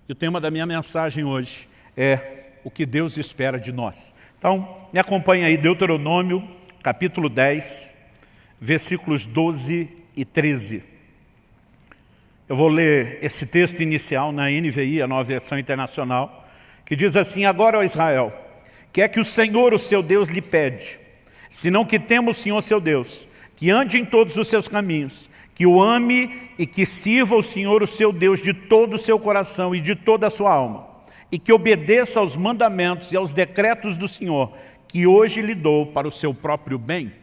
E o tema da minha mensagem hoje é o que Deus espera de nós. Então, me acompanha aí, Deuteronômio, capítulo 10, versículos 12 e 13. Eu vou ler esse texto inicial na NVI, a Nova Versão Internacional, que diz assim: Agora, ó Israel, que é que o Senhor, o seu Deus, lhe pede, senão que tema o Senhor, seu Deus, que ande em todos os seus caminhos, que o ame e que sirva o Senhor, o seu Deus, de todo o seu coração e de toda a sua alma, e que obedeça aos mandamentos e aos decretos do Senhor, que hoje lhe dou para o seu próprio bem.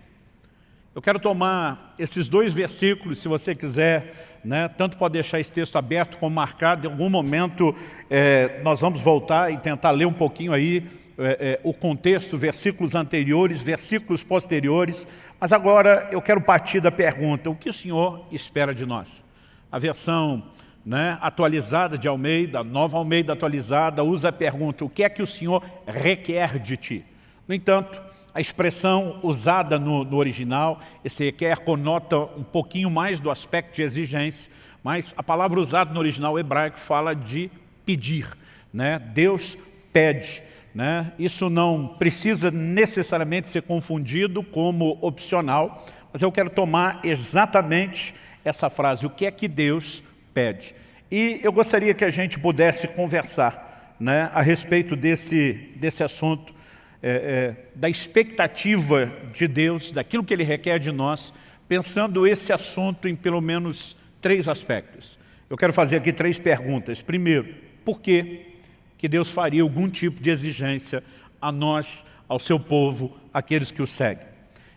Eu quero tomar esses dois versículos, se você quiser, tanto pode deixar esse texto aberto como marcado. Em algum momento nós vamos voltar e tentar ler um pouquinho aí o contexto, versículos anteriores, versículos posteriores. Mas agora eu quero partir da pergunta: o que o Senhor espera de nós? A versão atualizada de Almeida, Nova Almeida atualizada, usa a pergunta: o que é que o Senhor requer de ti? No entanto, a expressão usada no original, esse requer, conota um pouquinho mais do aspecto de exigência, mas a palavra usada no original hebraico fala de pedir. Deus pede. Isso não precisa necessariamente ser confundido como opcional, mas eu quero tomar exatamente essa frase: o que é que Deus pede? E eu gostaria que a gente pudesse conversar a respeito desse assunto, da expectativa de Deus, daquilo que Ele requer de nós, pensando esse assunto em pelo menos 3 aspectos. Eu quero fazer aqui 3 perguntas. Primeiro, por que Deus faria algum tipo de exigência a nós, ao seu povo, aqueles que o seguem?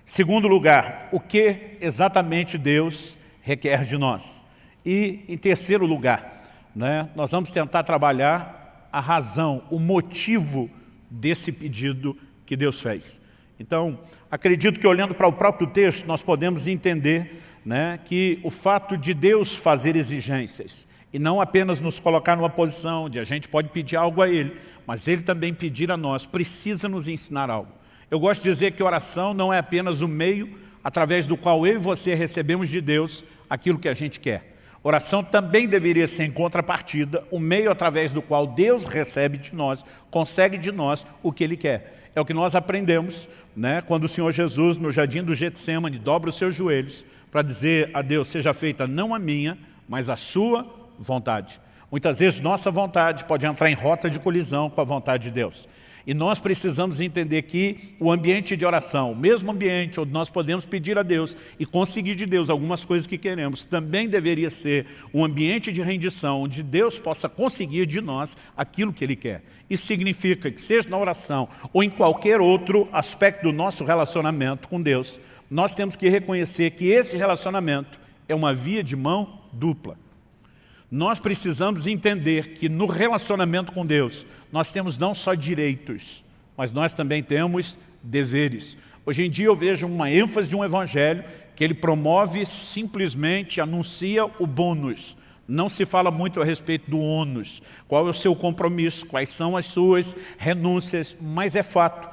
Segundo lugar, o que exatamente Deus requer de nós? E, em terceiro lugar, nós vamos tentar trabalhar a razão, o motivo desse pedido que Deus fez. Então, acredito que olhando para o próprio texto, nós podemos entender que o fato de Deus fazer exigências, e não apenas nos colocar numa posição onde a gente pode pedir algo a Ele, mas Ele também pedir a nós, precisa nos ensinar algo. Eu gosto de dizer que oração não é apenas o meio através do qual eu e você recebemos de Deus aquilo que a gente quer. Oração também deveria ser, em contrapartida, o meio através do qual Deus recebe de nós, consegue de nós o que Ele quer. É o que nós aprendemos quando o Senhor Jesus, no jardim do Getsêmani, dobra os seus joelhos para dizer a Deus: seja feita não a minha, mas a sua vontade. Muitas vezes nossa vontade pode entrar em rota de colisão com a vontade de Deus. E nós precisamos entender que o ambiente de oração, o mesmo ambiente onde nós podemos pedir a Deus e conseguir de Deus algumas coisas que queremos, também deveria ser um ambiente de rendição, onde Deus possa conseguir de nós aquilo que Ele quer. Isso significa que, seja na oração ou em qualquer outro aspecto do nosso relacionamento com Deus, nós temos que reconhecer que esse relacionamento é uma via de mão dupla. Nós precisamos entender que no relacionamento com Deus, nós temos não só direitos, mas nós também temos deveres. Hoje em dia eu vejo uma ênfase de um evangelho que ele promove, simplesmente anuncia o bônus. Não se fala muito a respeito do ônus, qual é o seu compromisso, quais são as suas renúncias, mas é fato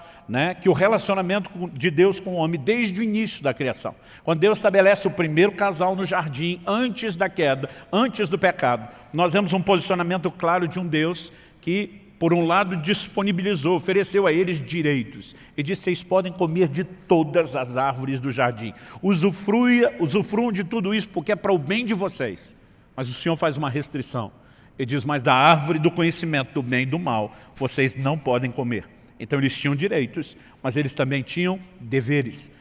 que o relacionamento de Deus com o homem desde o início da criação, quando Deus estabelece o primeiro casal no jardim, antes da queda, antes do pecado, nós vemos um posicionamento claro de um Deus que, por um lado, disponibilizou, ofereceu a eles direitos. Ele disse: vocês podem comer de todas as árvores do jardim, usufruam de tudo isso porque é para o bem de vocês. Mas o Senhor faz uma restrição. Ele diz: mas da árvore do conhecimento do bem e do mal, vocês não podem comer. Então eles tinham direitos, mas eles também tinham deveres.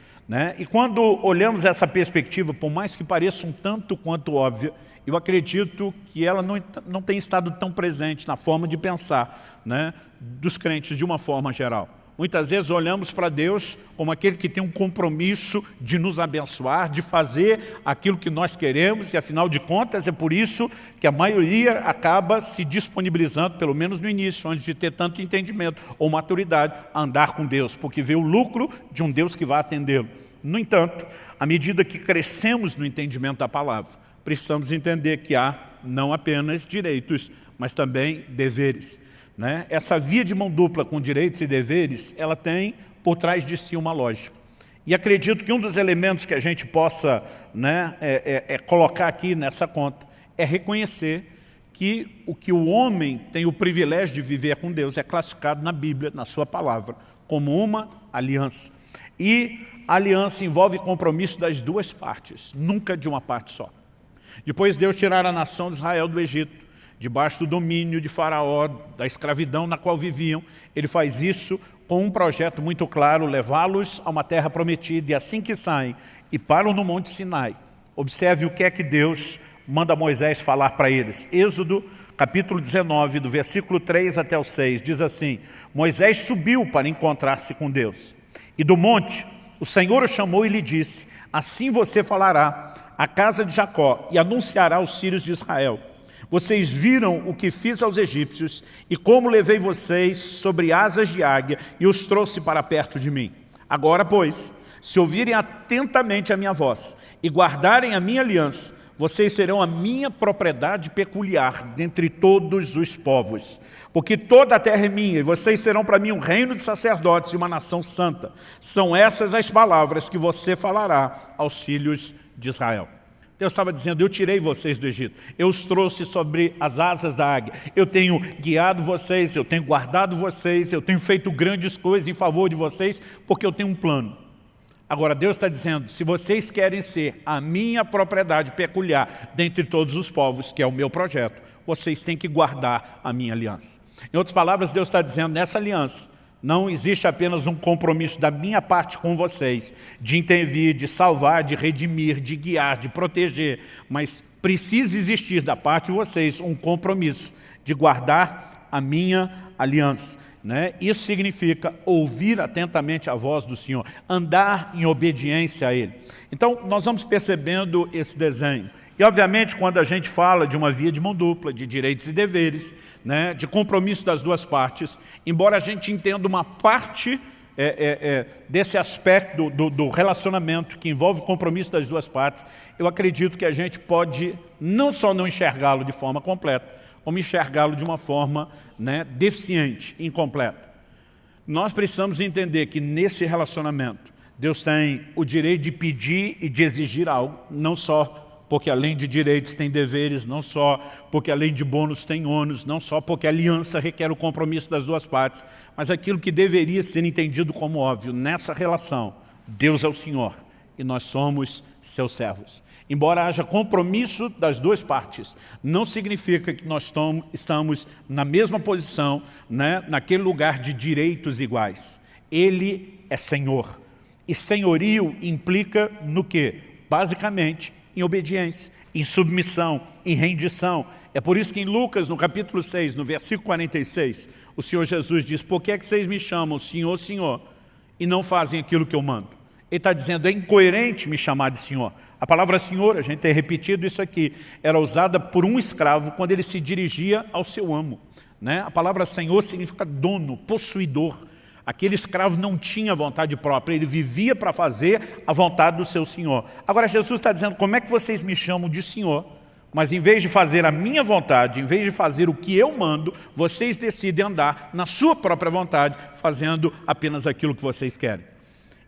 E quando olhamos essa perspectiva, por mais que pareça um tanto quanto óbvia, eu acredito que ela não tem estado tão presente na forma de pensar dos crentes de uma forma geral. Muitas vezes olhamos para Deus como aquele que tem um compromisso de nos abençoar, de fazer aquilo que nós queremos, e afinal de contas é por isso que a maioria acaba se disponibilizando, pelo menos no início, antes de ter tanto entendimento ou maturidade, a andar com Deus, porque vê o lucro de um Deus que vai atendê-lo. No entanto, à medida que crescemos no entendimento da palavra, precisamos entender que há não apenas direitos, mas também deveres. Essa via de mão dupla com direitos e deveres, ela tem por trás de si uma lógica. E acredito que um dos elementos que a gente possa colocar aqui nessa conta é reconhecer que o homem tem o privilégio de viver com Deus é classificado na Bíblia, na sua palavra, como uma aliança. E a aliança envolve compromisso das duas partes, nunca de uma parte só. Depois Deus tirar a nação de Israel do Egito, debaixo do domínio de Faraó, da escravidão na qual viviam, ele faz isso com um projeto muito claro, levá-los a uma terra prometida, e assim que saem e param no Monte Sinai, observe o que é que Deus manda Moisés falar para eles. Êxodo, capítulo 19, do versículo 3 até o 6, diz assim: Moisés subiu para encontrar-se com Deus. E do monte, o Senhor o chamou e lhe disse: assim você falará à casa de Jacó e anunciará aos filhos de Israel: vocês viram o que fiz aos egípcios e como levei vocês sobre asas de águia e os trouxe para perto de mim. Agora, pois, se ouvirem atentamente a minha voz e guardarem a minha aliança, vocês serão a minha propriedade peculiar dentre todos os povos. Porque toda a terra é minha, e vocês serão para mim um reino de sacerdotes e uma nação santa. São essas as palavras que você falará aos filhos de Israel. Deus estava dizendo: eu tirei vocês do Egito, eu os trouxe sobre as asas da águia, eu tenho guiado vocês, eu tenho guardado vocês, eu tenho feito grandes coisas em favor de vocês, porque eu tenho um plano. Agora Deus está dizendo: se vocês querem ser a minha propriedade peculiar dentre todos os povos, que é o meu projeto, vocês têm que guardar a minha aliança. Em outras palavras, Deus está dizendo: nessa aliança não existe apenas um compromisso da minha parte com vocês, de intervir, de salvar, de redimir, de guiar, de proteger, mas precisa existir da parte de vocês um compromisso de guardar a minha aliança. Isso significa ouvir atentamente a voz do Senhor, andar em obediência a Ele. Então, nós vamos percebendo esse desenho. E, obviamente, quando a gente fala de uma via de mão dupla, de direitos e deveres, de compromisso das duas partes, embora a gente entenda uma parte desse aspecto do relacionamento que envolve o compromisso das duas partes, eu acredito que a gente pode não só não enxergá-lo de forma completa, como enxergá-lo de uma forma deficiente, incompleta. Nós precisamos entender que nesse relacionamento, Deus tem o direito de pedir e de exigir algo, não só porque além de direitos tem deveres, não só porque além de bônus tem ônus, não só porque a aliança requer o compromisso das duas partes, mas aquilo que deveria ser entendido como óbvio, nessa relação, Deus é o Senhor e nós somos seus servos. Embora haja compromisso das duas partes, não significa que nós estamos na mesma posição, naquele lugar de direitos iguais. Ele é Senhor. E senhorio implica no quê? Basicamente, em obediência, em submissão, em rendição. É por isso que em Lucas, no capítulo 6, no versículo 46, o Senhor Jesus diz: por que é que vocês me chamam Senhor, Senhor, e não fazem aquilo que eu mando? Ele está dizendo: é incoerente me chamar de Senhor. A palavra Senhor, a gente tem repetido isso aqui, era usada por um escravo quando ele se dirigia ao seu amo. A palavra Senhor significa dono, possuidor. Aquele escravo não tinha vontade própria, ele vivia para fazer a vontade do seu Senhor. Agora Jesus está dizendo: como é que vocês me chamam de Senhor, mas em vez de fazer a minha vontade, em vez de fazer o que eu mando, vocês decidem andar na sua própria vontade, fazendo apenas aquilo que vocês querem.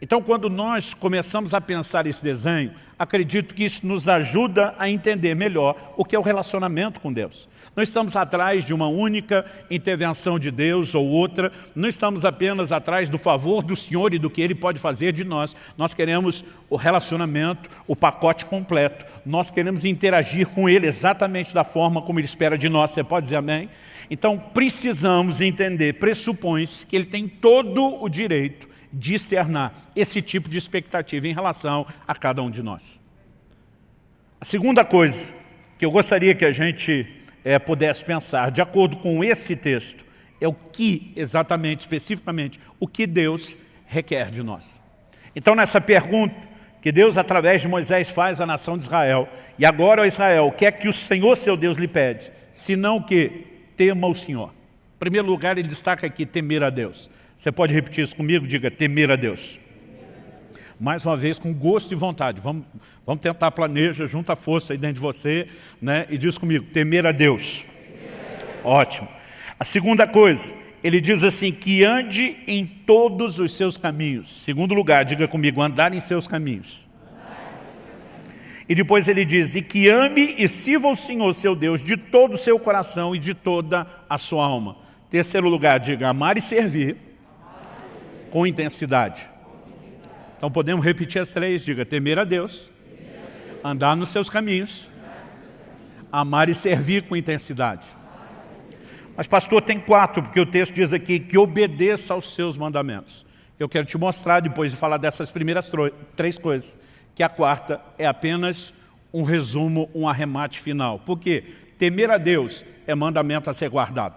Então, quando nós começamos a pensar esse desenho, acredito que isso nos ajuda a entender melhor o que é o relacionamento com Deus. Não estamos atrás de uma única intervenção de Deus ou outra, não estamos apenas atrás do favor do Senhor e do que Ele pode fazer de nós. Nós queremos o relacionamento, o pacote completo. Nós queremos interagir com Ele exatamente da forma como Ele espera de nós. Você pode dizer amém? Então, precisamos entender, pressupõe-se que Ele tem todo o direito de externar esse tipo de expectativa em relação a cada um de nós. A segunda coisa que eu gostaria que a gente pudesse pensar, de acordo com esse texto, é o que exatamente, especificamente, o que Deus requer de nós. Então, nessa pergunta que Deus, através de Moisés, faz à nação de Israel, e agora, ó Israel, o que é que o Senhor, seu Deus, lhe pede? Senão que tema o Senhor. Em primeiro lugar, ele destaca aqui temer a Deus. Você pode repetir isso comigo? Diga: temer a Deus. Mais uma vez, com gosto e vontade. Vamos tentar, planeja, junta força aí dentro de você, e diz comigo: temer a Deus. Ótimo. A segunda coisa, ele diz assim: que ande em todos os seus caminhos. Segundo lugar, diga comigo: andar em seus caminhos. E depois ele diz, e que ame e sirva o Senhor, seu Deus, de todo o seu coração e de toda a sua alma. Terceiro lugar, diga, amar e servir com intensidade. Então podemos repetir as três, diga, temer a Deus, andar nos seus caminhos, amar e servir com intensidade. Mas pastor, tem 4, porque o texto diz aqui que obedeça aos seus mandamentos. Eu quero te mostrar, depois de falar dessas primeiras 3 coisas, que a 4ª é apenas um resumo, um arremate final. Por quê? Temer a Deus é mandamento a ser guardado.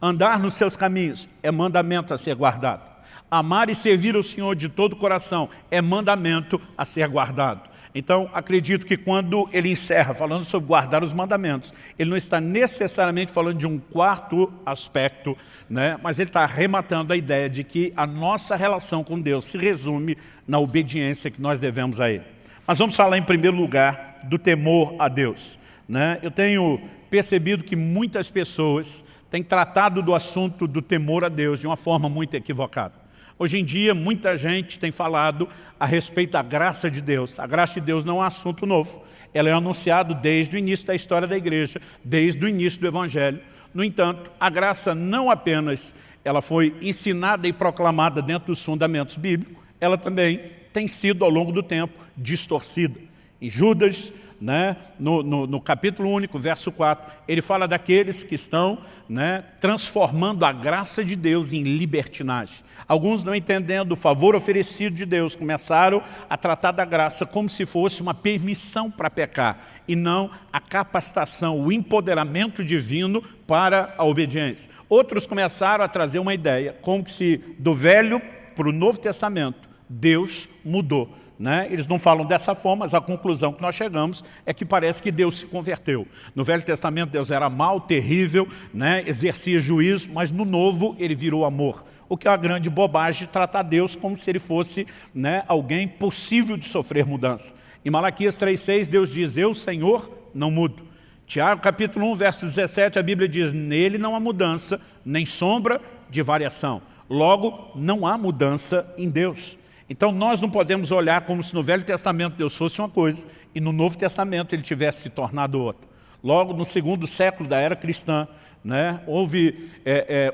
Andar nos seus caminhos é mandamento a ser guardado. Amar e servir o Senhor de todo o coração é mandamento a ser guardado. Então, acredito que quando ele encerra falando sobre guardar os mandamentos, ele não está necessariamente falando de um 4º aspecto, né? Mas ele está arrematando a ideia de que a nossa relação com Deus se resume na obediência que nós devemos a Ele. Mas vamos falar em primeiro lugar do temor a Deus, né? Eu tenho percebido que muitas pessoas têm tratado do assunto do temor a Deus de uma forma muito equivocada. Hoje em dia, muita gente tem falado a respeito da graça de Deus. A graça de Deus não é um assunto novo. Ela é anunciada desde o início da história da igreja, desde o início do Evangelho. No entanto, a graça não apenas ela foi ensinada e proclamada dentro dos fundamentos bíblicos, ela também tem sido, ao longo do tempo, distorcida. Em Judas, né, no capítulo único, verso 4, ele fala daqueles que estão, né, transformando a graça de Deus em libertinagem. Alguns, não entendendo o favor oferecido de Deus, começaram a tratar da graça como se fosse uma permissão para pecar, e não a capacitação, o empoderamento divino para a obediência. Outros começaram a trazer uma ideia, como se do Velho para o Novo Testamento, Deus mudou. Né? Eles não falam dessa forma, mas a conclusão que nós chegamos é que parece que Deus se converteu. No Velho Testamento Deus era mau, terrível, né? Exercia juízo, mas no Novo ele virou amor. O que é uma grande bobagem tratar Deus como se ele fosse, né, alguém possível de sofrer mudança. Em Malaquias 3,6 Deus diz, eu, Senhor, não mudo. Tiago capítulo 1, verso 17, a Bíblia diz, nele não há mudança, nem sombra de variação. Logo, não há mudança em Deus. Então nós não podemos olhar como se no Velho Testamento Deus fosse uma coisa e no Novo Testamento ele tivesse se tornado outra. Logo no 2º século da era cristã, né, houve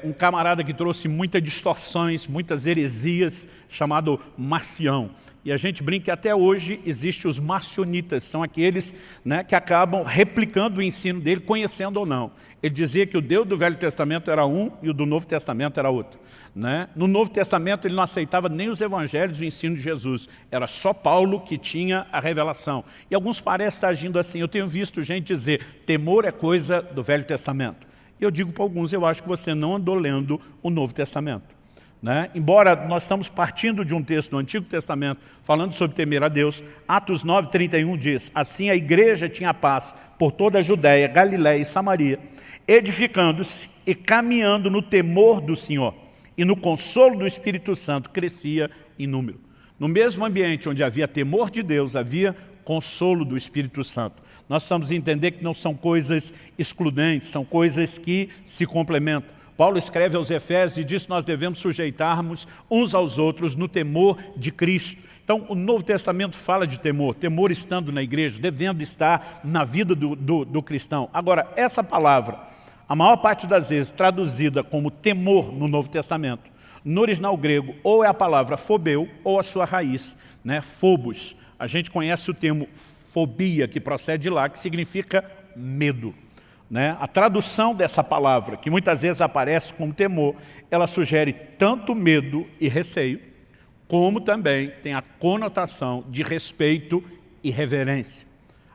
um camarada que trouxe muitas distorções, muitas heresias, chamado Marcião. E a gente brinca que até hoje existem os marcionitas, são aqueles, né, que acabam replicando o ensino dele, conhecendo ou não. Ele dizia que o Deus do Velho Testamento era um e o do Novo Testamento era outro. Né? No Novo Testamento ele não aceitava nem os evangelhos e o ensino de Jesus. Era só Paulo que tinha a revelação. E alguns parecem estar agindo assim. Eu tenho visto gente dizer, temor é coisa do Velho Testamento. E eu digo para alguns, eu acho que você não andou lendo o Novo Testamento. Né? Embora nós estamos partindo de um texto do Antigo Testamento falando sobre temer a Deus, Atos 9:31 diz, assim a igreja tinha paz por toda a Judéia, Galiléia e Samaria, edificando-se e caminhando no temor do Senhor e no consolo do Espírito Santo crescia em número. No mesmo ambiente onde havia temor de Deus, havia consolo do Espírito Santo. Nós precisamos entender que não são coisas excludentes, são coisas que se complementam. Paulo escreve aos Efésios e diz que nós devemos sujeitar-nos uns aos outros no temor de Cristo. Então, o Novo Testamento fala de temor, temor estando na igreja, devendo estar na vida do cristão. Agora, essa palavra, a maior parte das vezes traduzida como temor no Novo Testamento, no original grego, ou é a palavra phobeu, ou a sua raiz, né, phobos. A gente conhece o termo fobia, que procede de lá, que significa medo. Né? A tradução dessa palavra, que muitas vezes aparece como temor, ela sugere tanto medo e receio, como também tem a conotação de respeito e reverência.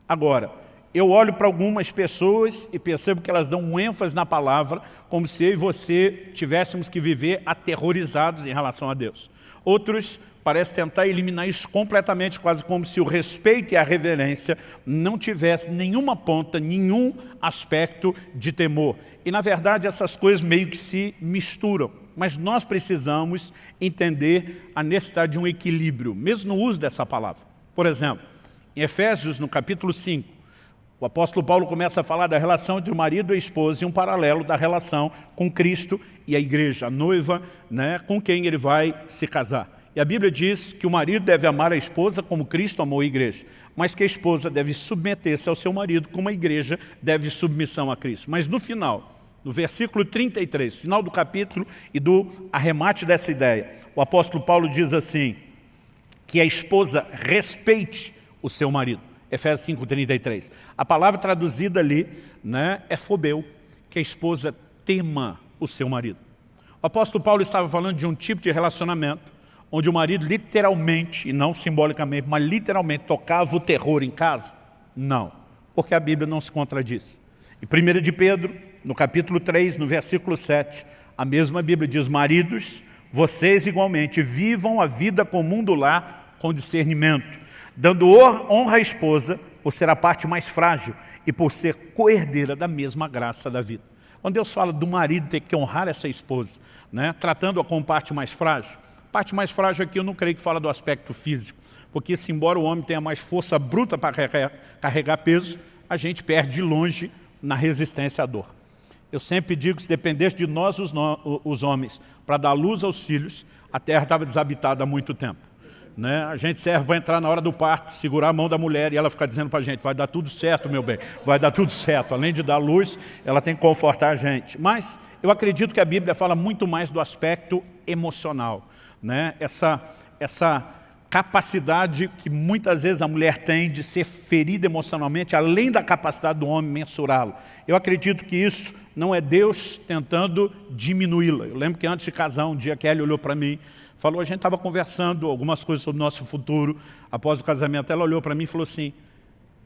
Agora, eu olho para algumas pessoas e percebo que elas dão um ênfase na palavra, como se eu e você tivéssemos que viver aterrorizados em relação a Deus. Outros parecem tentar eliminar isso completamente, quase como se o respeito e a reverência não tivessem nenhuma ponta, nenhum aspecto de temor. E na verdade essas coisas meio que se misturam. Mas nós precisamos entender a necessidade de um equilíbrio, mesmo no uso dessa palavra. Por exemplo, em Efésios, no capítulo 5, o apóstolo Paulo começa a falar da relação entre o marido e a esposa e um paralelo da relação com Cristo e a igreja, a noiva, né, com quem ele vai se casar. E a Bíblia diz que o marido deve amar a esposa como Cristo amou a igreja, mas que a esposa deve submeter-se ao seu marido como a igreja deve submissão a Cristo. Mas no final, no versículo 33, final do capítulo e do arremate dessa ideia, o apóstolo Paulo diz assim, que a esposa respeite o seu marido. Efésios 5:33. A palavra traduzida ali, né, é fobeu, que a esposa tema o seu marido. O apóstolo Paulo estava falando de um tipo de relacionamento onde o marido literalmente, e não simbolicamente, mas literalmente tocava o terror em casa? Não, porque a Bíblia não se contradiz. Em 1 de Pedro, no capítulo 3, no versículo 7, a mesma Bíblia diz, maridos, vocês igualmente vivam a vida comum do lar com discernimento, dando honra à esposa por ser a parte mais frágil e por ser coerdeira da mesma graça da vida. Quando Deus fala do marido ter que honrar essa esposa, né, tratando-a como parte mais frágil, parte mais frágil aqui eu não creio que fala do aspecto físico, porque se embora o homem tenha mais força bruta para carregar peso, a gente perde de longe na resistência à dor. Eu sempre digo que se dependesse de nós, os homens, para dar luz aos filhos, a terra estava desabitada há muito tempo. Né? A gente serve para entrar na hora do parto, segurar a mão da mulher e ela ficar dizendo para a gente, vai dar tudo certo, meu bem, vai dar tudo certo. Além de dar luz, ela tem que confortar a gente. Mas eu acredito que a Bíblia fala muito mais do aspecto emocional. Né? Essa capacidade que muitas vezes a mulher tem de ser ferida emocionalmente, além da capacidade do homem mensurá-lo. Eu acredito que isso não é Deus tentando diminuí-la. Eu lembro que antes de casar, um dia a Kelly olhou para mim, falou, a gente estava conversando algumas coisas sobre o nosso futuro, após o casamento, ela olhou para mim e falou assim,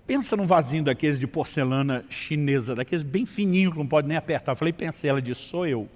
pensa num vasinho daqueles de porcelana chinesa, daqueles bem fininhos que não pode nem apertar. Eu falei, pensei, ela disse, sou eu.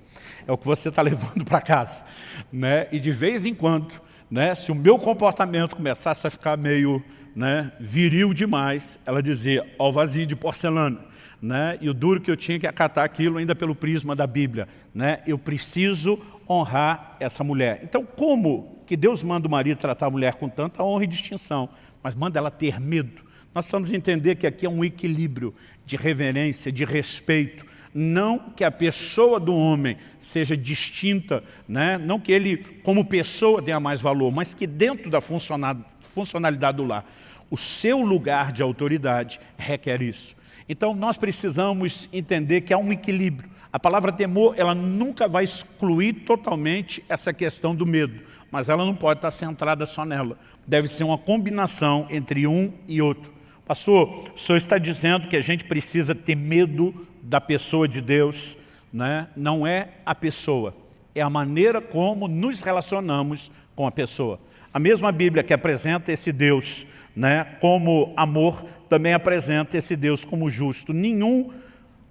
É o que você está levando para casa. Né? E de vez em quando, né, se o meu comportamento começasse a ficar meio, né, viril demais, ela dizia, ó o vasinho de porcelana. Né? E o duro que eu tinha que acatar aquilo ainda pelo prisma da Bíblia. Né? Eu preciso honrar essa mulher. Então, como que Deus manda o marido tratar a mulher com tanta honra e distinção, mas manda ela ter medo? Nós precisamos entender que aqui é um equilíbrio de reverência, de respeito. Não que a pessoa do homem seja distinta, né? Não que ele, como pessoa, tenha mais valor, mas que dentro da funcionalidade do lar, o seu lugar de autoridade requer isso. Então, nós precisamos entender que há um equilíbrio. A palavra temor, ela nunca vai excluir totalmente essa questão do medo, mas ela não pode estar centrada só nela. Deve ser uma combinação entre um e outro. Pastor, o senhor está dizendo que a gente precisa ter medo da pessoa de Deus, né? Não é a pessoa, é a maneira como nos relacionamos com a pessoa. A mesma Bíblia que apresenta esse Deus, né, como amor, também apresenta esse Deus como justo. Nenhum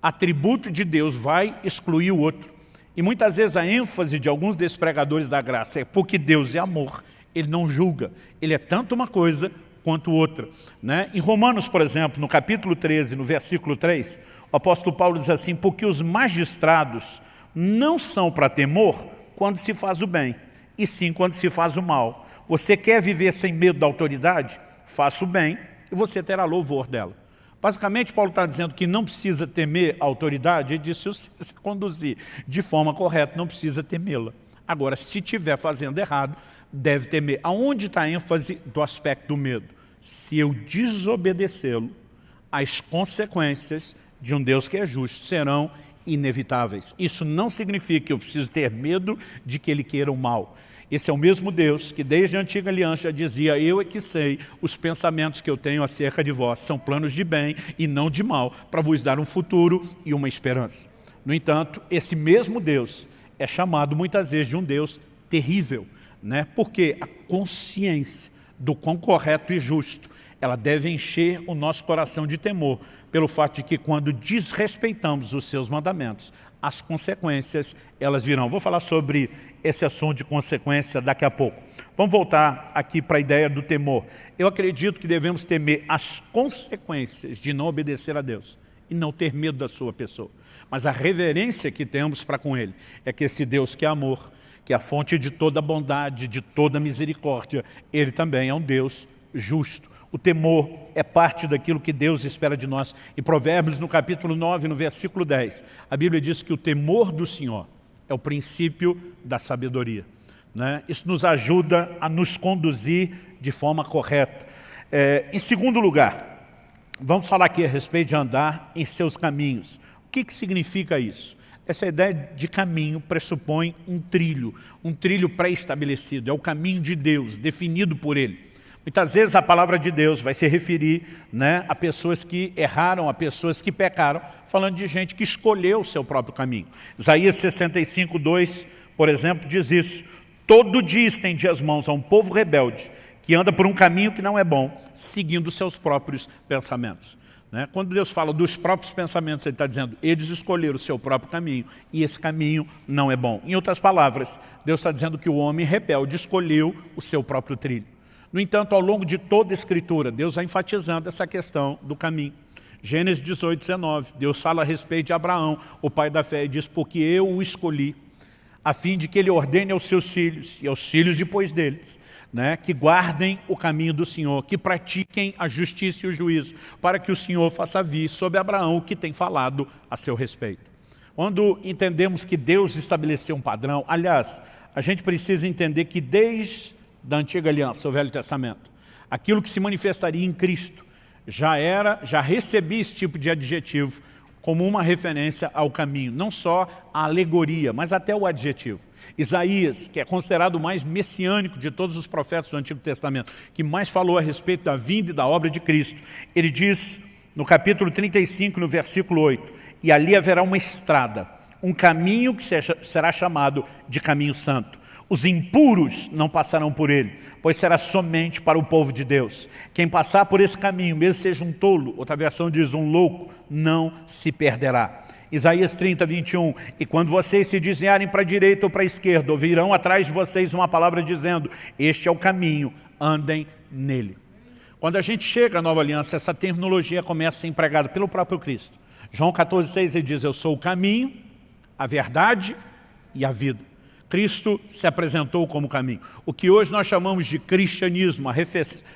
atributo de Deus vai excluir o outro. E muitas vezes a ênfase de alguns desses pregadores da graça é porque Deus é amor, Ele não julga. Ele é tanto uma coisa quanto outra. Né? Em Romanos, por exemplo, no capítulo 13, no versículo 3, o apóstolo Paulo diz assim, porque os magistrados não são para temor quando se faz o bem, e sim quando se faz o mal. Você quer viver sem medo da autoridade? Faça o bem e você terá louvor dela. Basicamente, Paulo está dizendo que não precisa temer a autoridade, ele disse, se você se conduzir de forma correta, não precisa temê-la. Agora, se estiver fazendo errado, deve temer. Aonde está a ênfase do aspecto do medo? Se eu desobedecê-lo, as consequências de um Deus que é justo serão inevitáveis. Isso não significa que eu preciso ter medo de que Ele queira o mal. Esse é o mesmo Deus que desde a antiga aliança já dizia, eu é que sei os pensamentos que eu tenho acerca de vós, são planos de bem e não de mal, para vos dar um futuro e uma esperança. No entanto, esse mesmo Deus é chamado muitas vezes de um Deus terrível, né? Porque a consciência do quão correto e justo, ela deve encher o nosso coração de temor, pelo fato de que quando desrespeitamos os seus mandamentos, as consequências, elas virão. Vou falar sobre esse assunto de consequência daqui a pouco. Vamos voltar aqui para a ideia do temor. Eu acredito que devemos temer as consequências de não obedecer a Deus e não ter medo da sua pessoa. Mas a reverência que temos para com Ele é que esse Deus que é amor, que é a fonte de toda bondade, de toda misericórdia, Ele também é um Deus justo. O temor é parte daquilo que Deus espera de nós. Em Provérbios, no capítulo 9, no versículo 10, a Bíblia diz que o temor do Senhor é o princípio da sabedoria. né? Isso nos ajuda a nos conduzir de forma correta. Em segundo lugar, vamos falar aqui a respeito de andar em seus caminhos. O que significa isso? Essa ideia de caminho pressupõe um trilho pré-estabelecido, é o caminho de Deus, definido por Ele. Muitas vezes a palavra de Deus vai se referir, né, a pessoas que erraram, a pessoas que pecaram, falando de gente que escolheu o seu próprio caminho. Isaías 65:2, por exemplo, diz isso: todo dia estende as mãos a um povo rebelde, que anda por um caminho que não é bom, seguindo seus próprios pensamentos. Né? Quando Deus fala dos próprios pensamentos, Ele está dizendo, eles escolheram o seu próprio caminho, e esse caminho não é bom. Em outras palavras, Deus está dizendo que o homem rebelde escolheu o seu próprio trilho. No entanto, ao longo de toda a Escritura, Deus vai enfatizando essa questão do caminho. Gênesis 18:19, Deus fala a respeito de Abraão, o pai da fé, e diz, porque eu o escolhi, a fim de que ele ordene aos seus filhos, e aos filhos depois deles, né, que guardem o caminho do Senhor, que pratiquem a justiça e o juízo, para que o Senhor faça vir sobre Abraão o que tem falado a seu respeito. Quando entendemos que Deus estabeleceu um padrão, aliás, a gente precisa entender que desde da Antiga Aliança, o Velho Testamento, aquilo que se manifestaria em Cristo, já recebia esse tipo de adjetivo como uma referência ao caminho, não só a alegoria, mas até o adjetivo. Isaías, que é considerado o mais messiânico de todos os profetas do Antigo Testamento, que mais falou a respeito da vinda e da obra de Cristo, ele diz no capítulo 35, no versículo 8, e ali haverá uma estrada, um caminho que será chamado de caminho santo. Os impuros não passarão por ele, pois será somente para o povo de Deus. Quem passar por esse caminho, mesmo seja um tolo, outra versão diz um louco, não se perderá. Isaías 30:21, e quando vocês se desviarem para a direita ou para a esquerda, ouvirão atrás de vocês uma palavra dizendo, este é o caminho, andem nele. Quando a gente chega à Nova Aliança, essa terminologia começa a ser empregada pelo próprio Cristo. João 14:6, ele diz, eu sou o caminho, a verdade e a vida. Cristo se apresentou como caminho. O que hoje nós chamamos de cristianismo,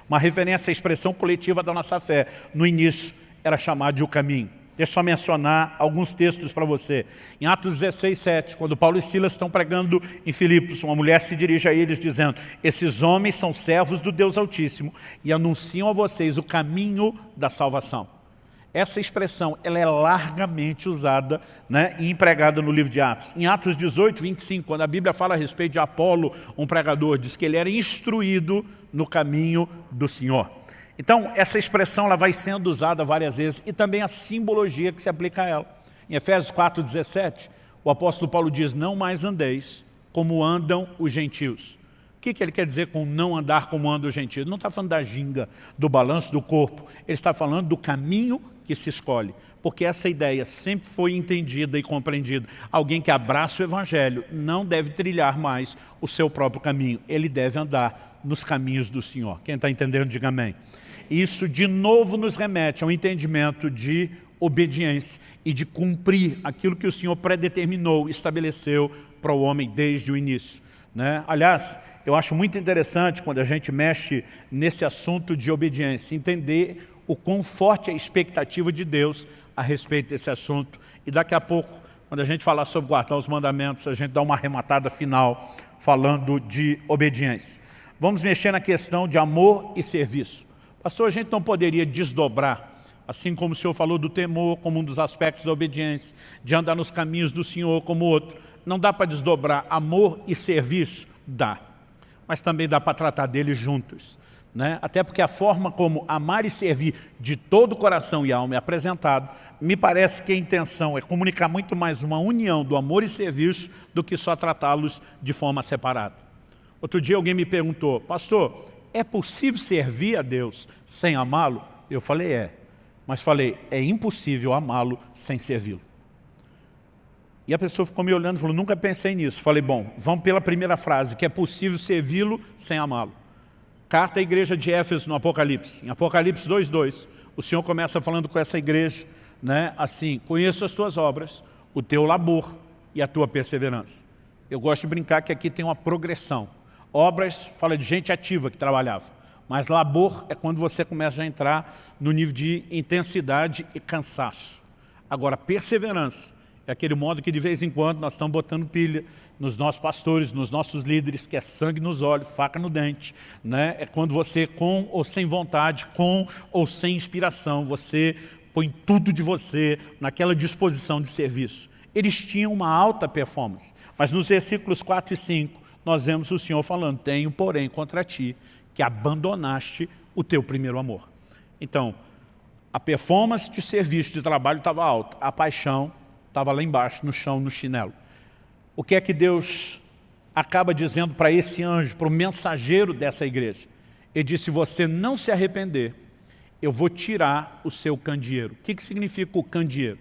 uma referência à expressão coletiva da nossa fé, no início era chamado de o caminho. Deixa eu só mencionar alguns textos para você. Em Atos 16:7, quando Paulo e Silas estão pregando em Filipos, uma mulher se dirige a eles dizendo, esses homens são servos do Deus Altíssimo e anunciam a vocês o caminho da salvação. Essa expressão ela é largamente usada, né, e empregada no livro de Atos. Em Atos 18:25, quando a Bíblia fala a respeito de Apolo, um pregador, diz que ele era instruído no caminho do Senhor. Então, essa expressão ela vai sendo usada várias vezes e também a simbologia que se aplica a ela. Em Efésios 4:17, o apóstolo Paulo diz, não mais andeis como andam os gentios. O que ele quer dizer com não andar como andam os gentios? Ele não está falando da ginga, do balanço do corpo, ele está falando do caminho que se escolhe, porque essa ideia sempre foi entendida e compreendida. Alguém que abraça o Evangelho não deve trilhar mais o seu próprio caminho, ele deve andar nos caminhos do Senhor. Quem está entendendo, diga amém. Isso de novo nos remete ao entendimento de obediência e de cumprir aquilo que o Senhor predeterminou, estabeleceu para o homem desde o início, né? Aliás, eu acho muito interessante quando a gente mexe nesse assunto de obediência, entender o quão forte é a expectativa de Deus a respeito desse assunto. E daqui a pouco, quando a gente falar sobre guardar os mandamentos, a gente dá uma arrematada final falando de obediência. Vamos mexer na questão de amor e serviço. Pastor, a gente não poderia desdobrar, assim como o Senhor falou do temor como um dos aspectos da obediência, de andar nos caminhos do Senhor como outro. Não dá para desdobrar amor e serviço? Dá. Mas também dá para tratar deles juntos, né? Até porque a forma como amar e servir de todo o coração e alma é apresentado, me parece que a intenção é comunicar muito mais uma união do amor e serviço do que só tratá-los de forma separada. Outro dia alguém me perguntou, pastor, é possível servir a Deus sem amá-lo? Eu falei, mas falei, é impossível amá-lo sem servi-lo. E a pessoa ficou me olhando e falou, nunca pensei nisso. Falei, bom, vamos pela primeira frase, que é possível servi-lo sem amá-lo. Carta à igreja de Éfeso no Apocalipse. Em Apocalipse 2:2, o Senhor começa falando com essa igreja, né, assim, conheço as tuas obras, o teu labor e a tua perseverança. Eu gosto de brincar que aqui tem uma progressão. Obras fala de gente ativa que trabalhava, mas labor é quando você começa a entrar no nível de intensidade e cansaço. Agora, perseverança É aquele modo que de vez em quando nós estamos botando pilha nos nossos pastores, nos nossos líderes, que é sangue nos olhos, faca no dente. Né? É quando você, com ou sem vontade, com ou sem inspiração, você põe tudo de você naquela disposição de serviço. Eles tinham uma alta performance. Mas nos versículos 4 e 5, nós vemos o Senhor falando: tenho, porém, contra ti, que abandonaste o teu primeiro amor. Então, a performance de serviço, de trabalho estava alta, a paixão estava lá embaixo, no chão, no chinelo. O que é que Deus acaba dizendo para esse anjo, para o mensageiro dessa igreja? Ele disse: se você não se arrepender, eu vou tirar o seu candeeiro. O que significa o candeeiro?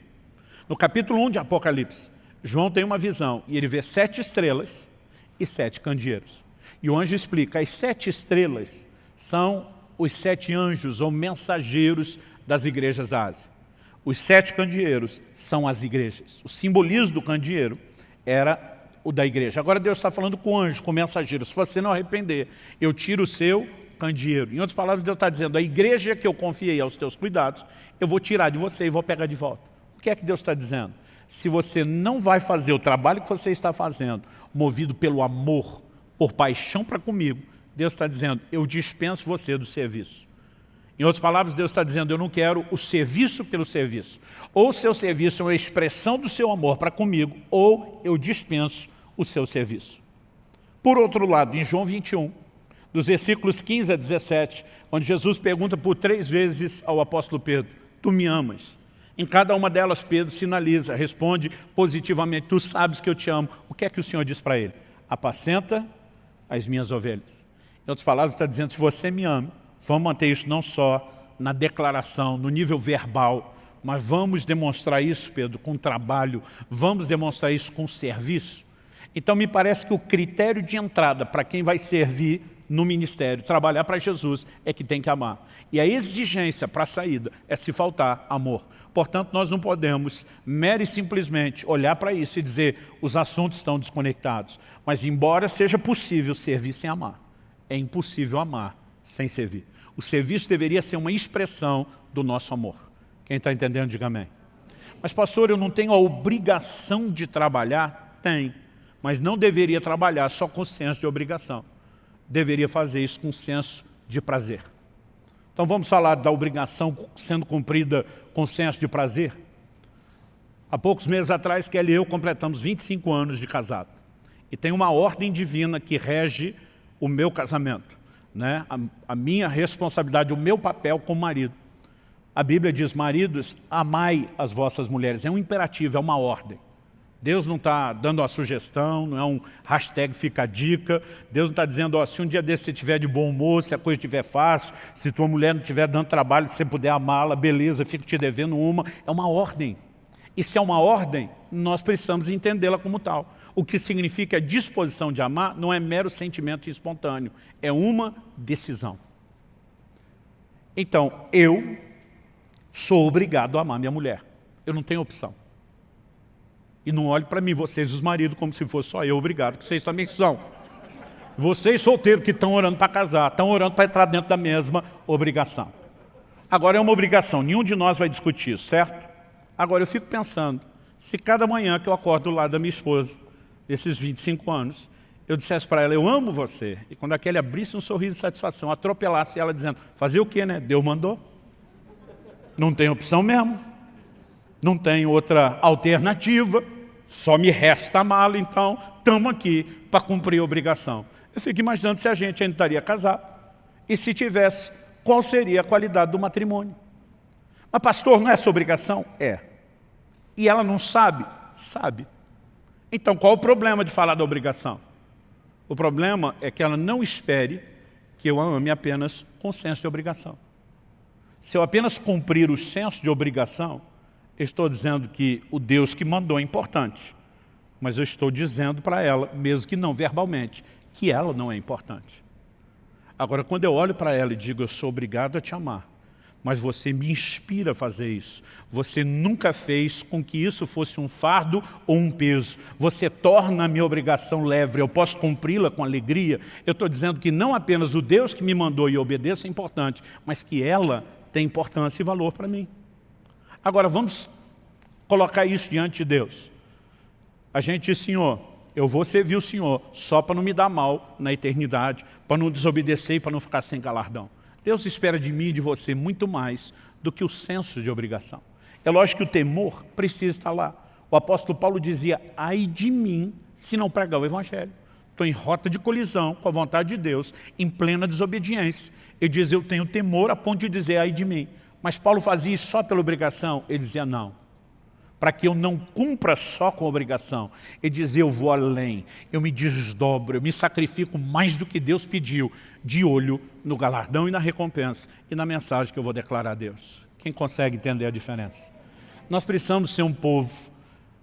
No capítulo 1 de Apocalipse, João tem uma visão e ele vê 7 estrelas e 7 candeeiros. E o anjo explica: as 7 estrelas são os 7 anjos ou mensageiros das igrejas da Ásia. Os 7 candeeiros são as igrejas. O simbolismo do candeeiro era o da igreja. Agora Deus está falando com o anjo, com o mensageiro: se você não arrepender, eu tiro o seu candeeiro. Em outras palavras, Deus está dizendo: a igreja que eu confiei aos teus cuidados, eu vou tirar de você e vou pegar de volta. O que é que Deus está dizendo? Se você não vai fazer o trabalho que você está fazendo, movido pelo amor, por paixão para comigo, Deus está dizendo: eu dispenso você do serviço. Em outras palavras, Deus está dizendo: eu não quero o serviço pelo serviço. Ou o seu serviço é uma expressão do seu amor para comigo, ou eu dispenso o seu serviço. Por outro lado, em João 21, dos versículos 15 a 17, onde Jesus pergunta por 3 vezes ao apóstolo Pedro: tu me amas? Em cada uma delas, Pedro sinaliza, responde positivamente: tu sabes que eu te amo. O que é que o Senhor diz para ele? Apacenta as minhas ovelhas. Em outras palavras, está dizendo: se você me ama, vamos manter isso não só na declaração, no nível verbal, mas vamos demonstrar isso, Pedro, com trabalho, vamos demonstrar isso com serviço. Então me parece que o critério de entrada para quem vai servir no ministério, trabalhar para Jesus, é que tem que amar. E a exigência para a saída é se faltar amor. Portanto, nós não podemos mera e simplesmente olhar para isso e dizer: os assuntos estão desconectados. Mas embora seja possível servir sem amar, é impossível amar sem servir. O serviço deveria ser uma expressão do nosso amor. Quem está entendendo, diga amém. Mas pastor, eu não tenho a obrigação de trabalhar? Tem, mas não deveria trabalhar só com senso de obrigação. Deveria fazer isso com senso de prazer. Então vamos falar da obrigação sendo cumprida com senso de prazer? Há poucos meses atrás, Kelly e eu completamos 25 anos de casado. E tem uma ordem divina que rege o meu casamento. Né? A minha responsabilidade, o meu papel como marido. A Bíblia diz: maridos, amai as vossas mulheres. É um imperativo, é uma ordem. Deus não está dando uma sugestão, não é um hashtag fica a dica. Deus não está dizendo: ó, se um dia desse você estiver de bom humor, se a coisa estiver fácil, se tua mulher não estiver dando trabalho, se você puder amá-la, beleza, fico te devendo uma. É uma ordem. E se é uma ordem, nós precisamos entendê-la como tal. O que significa a disposição de amar não é mero sentimento espontâneo, é uma decisão. Então, eu sou obrigado a amar minha mulher. Eu não tenho opção. E não olhe para mim, vocês os maridos, como se fosse só eu obrigado, que vocês também são. Vocês solteiros que estão orando para casar, estão orando para entrar dentro da mesma obrigação. Agora é uma obrigação, nenhum de nós vai discutir isso, certo? Agora eu fico pensando, se cada manhã que eu acordo do lado da minha esposa, desses 25 anos, eu dissesse para ela: eu amo você, e quando aquele abrisse um sorriso de satisfação, atropelasse ela dizendo: fazer o quê, né? Deus mandou. Não tem opção mesmo. Não tem outra alternativa, só me resta amá-lo, então estamos aqui para cumprir a obrigação. Eu fico imaginando se a gente ainda estaria casado, e se tivesse, qual seria a qualidade do matrimônio. Mas pastor, não é essa obrigação? É. E ela não sabe? Sabe. Então qual o problema de falar da obrigação? O problema é que ela não espere que eu a ame apenas com senso de obrigação. Se eu apenas cumprir o senso de obrigação, eu estou dizendo que o Deus que mandou é importante, mas eu estou dizendo para ela, mesmo que não verbalmente, que ela não é importante. Agora, quando eu olho para ela e digo: eu sou obrigado a te amar, mas você me inspira a fazer isso. Você nunca fez com que isso fosse um fardo ou um peso. Você torna a minha obrigação leve, eu posso cumpri-la com alegria. Eu estou dizendo que não apenas o Deus que me mandou e eu obedeço é importante, mas que ela tem importância e valor para mim. Agora vamos colocar isso diante de Deus. a gente diz, Senhor, eu vou servir o Senhor só para não me dar mal na eternidade, para não desobedecer e para não ficar sem galardão. Deus espera de mim e de você muito mais do que o senso de obrigação. É lógico que o temor precisa estar lá. O apóstolo Paulo dizia, ai de mim se não pregar o Evangelho. Estou em rota de colisão com a vontade de Deus, em plena desobediência. Ele diz, eu tenho temor a ponto de dizer, ai de mim. Mas Paulo fazia isso só pela obrigação? Ele dizia, não. Para que eu não cumpra só com a obrigação. Ele dizia, eu vou além, eu me desdobro, eu me sacrifico mais do que Deus pediu, de olho no galardão e na recompensa, e na mensagem que eu vou declarar a Deus. Quem consegue entender a diferença? Nós precisamos ser um povo,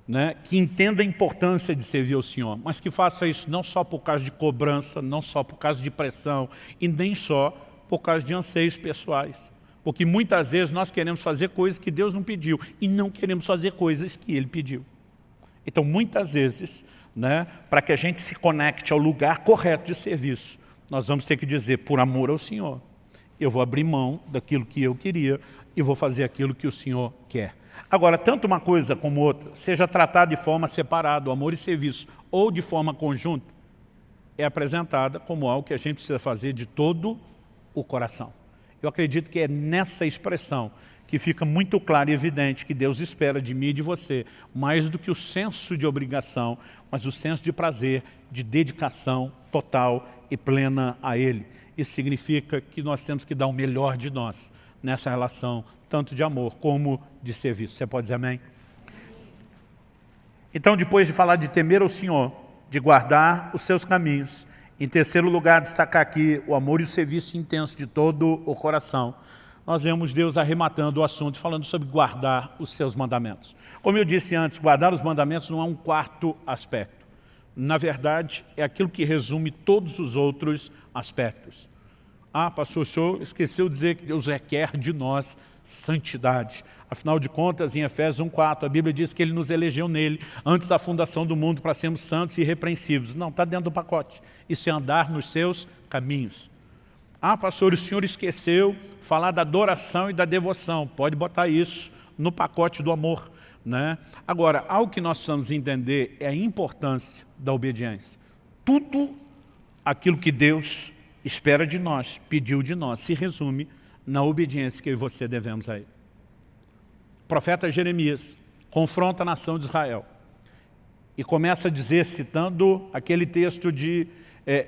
né, que entenda a importância de servir ao Senhor, mas que faça isso não só por causa de cobrança, não só por causa de pressão, e nem só por causa de anseios pessoais. Porque muitas vezes nós queremos fazer coisas que Deus não pediu e não queremos fazer coisas que Ele pediu. Então, muitas vezes, né, para que a gente se conecte ao lugar correto de serviço, nós vamos ter que dizer, por amor ao Senhor, eu vou abrir mão daquilo que eu queria e vou fazer aquilo que o Senhor quer. Agora, tanto uma coisa como outra, seja tratada de forma separada, o amor e serviço, ou de forma conjunta, é apresentada como algo que a gente precisa fazer de todo o coração. Eu acredito que é nessa expressão que fica muito claro e evidente que Deus espera de mim e de você, mais do que o senso de obrigação, mas o senso de prazer, de dedicação total e plena a Ele. Isso significa que nós temos que dar o melhor de nós nessa relação, tanto de amor como de serviço. Você pode dizer amém? Então, depois de falar de temer ao Senhor, de guardar os seus caminhos, em terceiro lugar, destacar aqui o amor e o serviço intenso de todo o coração. Nós vemos Deus arrematando o assunto, falando sobre guardar os seus mandamentos. Como eu disse antes, guardar os mandamentos não é um quarto aspecto. Na verdade, é aquilo que resume todos os outros aspectos. Ah, pastor, o senhor esqueceu de dizer que Deus requer de nós santidade. Afinal de contas, em Efésios 1:4, a Bíblia diz que Ele nos elegeu nele, antes da fundação do mundo, para sermos santos e irrepreensíveis. Não, está dentro do pacote. Isso é andar nos seus caminhos. Ah, pastor, o senhor esqueceu falar da adoração e da devoção. Pode botar isso no pacote do amor, né? Agora, algo que nós precisamos entender é a importância da obediência. Tudo aquilo que Deus espera de nós, pediu de nós, se resume na obediência que eu e você devemos a Ele. O profeta Jeremias confronta a nação de Israel e começa a dizer, citando aquele texto de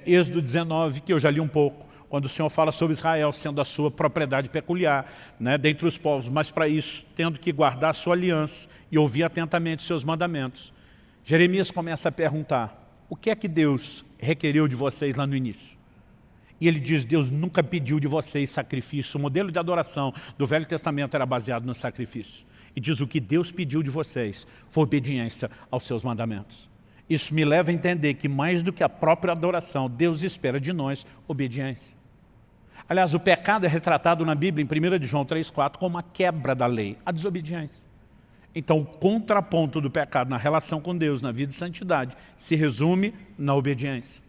Êxodo 19, que eu já li um pouco, quando o Senhor fala sobre Israel sendo a sua propriedade peculiar, né, dentre os povos, mas para isso, tendo que guardar a sua aliança e ouvir atentamente os seus mandamentos. Jeremias começa a perguntar, o que é que Deus requeriu de vocês lá no início? E ele diz, Deus nunca pediu de vocês sacrifício. O modelo de adoração do Velho Testamento era baseado no sacrifício. E diz, o que Deus pediu de vocês foi obediência aos seus mandamentos. Isso me leva a entender que mais do que a própria adoração, Deus espera de nós obediência. Aliás, o pecado é retratado na Bíblia, em 1 de João 3,4, como a quebra da lei, a desobediência. Então, o contraponto do pecado na relação com Deus, na vida de santidade, se resume na obediência.